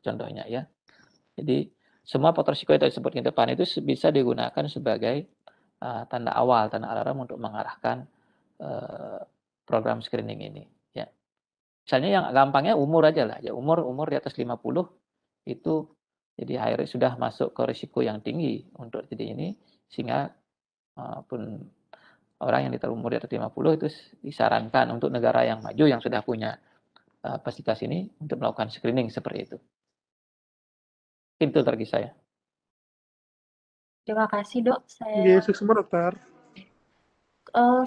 contohnya ya. Jadi semua faktor risiko yang disebutkan di depan itu bisa digunakan sebagai tanda awal, tanda alarm untuk mengarahkan program screening ini. Ya. Misalnya yang gampangnya umur aja lah. Ya, umur di atas 50 itu jadi akhirnya sudah masuk ke risiko yang tinggi untuk jadi ini, sehingga pun orang yang di umur di atas 50 itu disarankan untuk negara yang maju yang sudah punya fasilitas ini untuk melakukan screening seperti itu. Itu target saya. Terima kasih dok. Iya, semua dokter.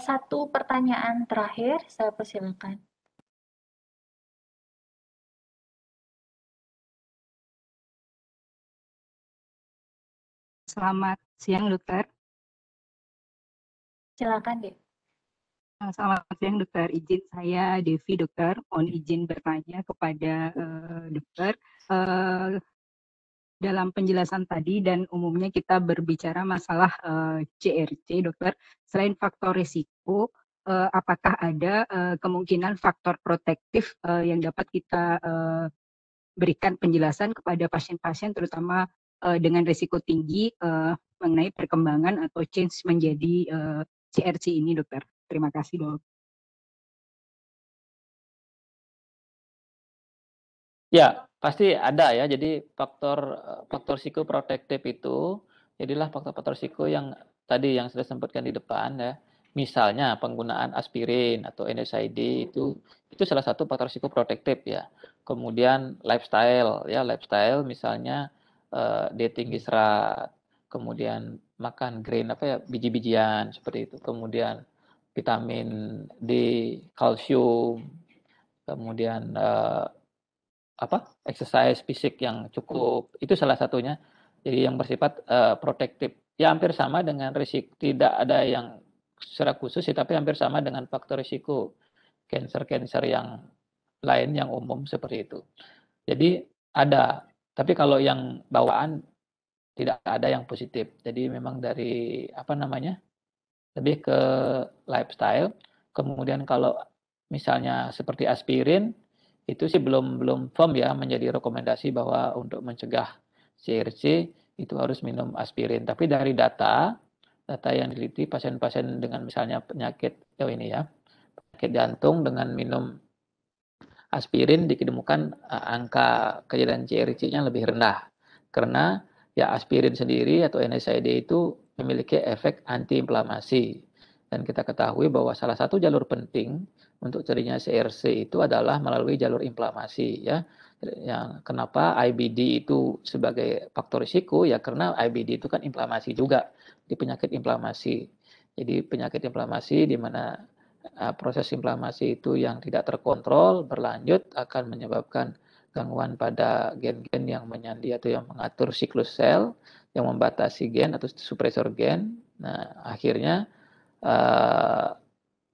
Satu pertanyaan terakhir, saya persilakan. Selamat siang dokter. Silakan deh. Selamat siang dokter, izin saya Devi dokter, mohon izin bertanya kepada dokter. Dalam penjelasan tadi dan umumnya kita berbicara masalah CRC dokter, selain faktor risiko, apakah ada kemungkinan faktor protektif yang dapat kita berikan penjelasan kepada pasien-pasien terutama dengan risiko tinggi mengenai perkembangan atau change menjadi CRC ini dokter. Terima kasih dok. Ya, pasti ada ya. Jadi faktor psikoprotektif itu jadilah faktor-faktor risiko yang tadi yang sudah sebutkan di depan ya. Misalnya penggunaan aspirin atau NSAID itu salah satu faktor psikoprotektif ya. Kemudian lifestyle misalnya dia tinggi serat, kemudian makan green biji-bijian seperti itu. Kemudian vitamin D, kalsium, kemudian exercise fisik yang cukup, itu salah satunya. Jadi yang bersifat protektif. Ya hampir sama dengan risiko, tidak ada yang secara khusus tapi hampir sama dengan faktor risiko cancer yang lain yang umum seperti itu. Jadi ada, tapi kalau yang bawaan tidak ada yang positif. Jadi memang dari lebih ke lifestyle. Kemudian kalau misalnya seperti aspirin itu sih belum firm ya menjadi rekomendasi bahwa untuk mencegah CRC itu harus minum aspirin. Tapi dari data yang diliti pasien-pasien dengan misalnya penyakit penyakit jantung dengan minum aspirin ditemukan angka kejadian CRC-nya lebih rendah. Karena ya aspirin sendiri atau NSAID itu memiliki efek antiinflamasi. Dan kita ketahui bahwa salah satu jalur penting untuk terjadinya CRC itu adalah melalui jalur inflamasi ya. Yang kenapa IBD itu sebagai faktor risiko ya karena IBD itu kan inflamasi juga, di penyakit inflamasi. Jadi penyakit inflamasi di mana proses inflamasi itu yang tidak terkontrol berlanjut akan menyebabkan gangguan pada gen-gen yang menyandi atau yang mengatur siklus sel, yang membatasi gen atau supresor gen. Nah, akhirnya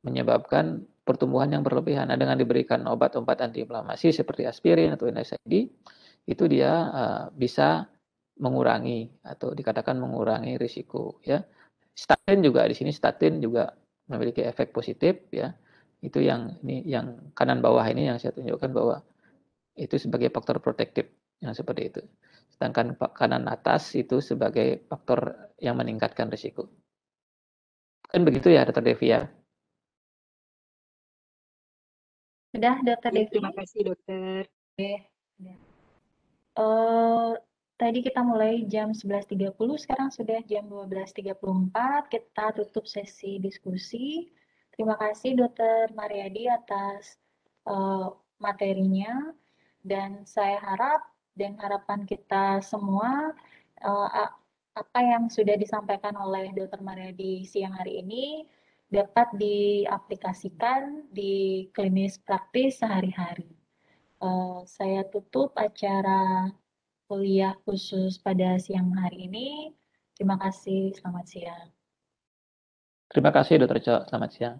menyebabkan pertumbuhan yang berlebihan. Nah, dengan diberikan obat-obat antiinflamasi seperti aspirin atau NSAID, itu dia bisa mengurangi atau dikatakan mengurangi risiko ya. Statin juga memiliki efek positif ya. Itu yang kanan bawah ini yang saya tunjukkan bahwa itu sebagai faktor protektif yang seperti itu. Sedangkan kanan atas itu sebagai faktor yang meningkatkan risiko. Kan begitu ya, Dr. Devi ya? Sudah, Dr. Ya, Devi? terima kasih, Dokter. Oke. Tadi kita mulai jam 11.30, sekarang sudah jam 12.34. Kita tutup sesi diskusi. Terima kasih Dr. Mariadi atas materinya. Dan saya harap dan harapan kita semua apa yang sudah disampaikan oleh Dr. Mariadi siang hari ini dapat diaplikasikan di klinis praktis sehari-hari. Saya tutup acara kuliah khusus pada siang hari ini. Terima kasih, selamat siang. Terima kasih Dr. Cok, selamat siang.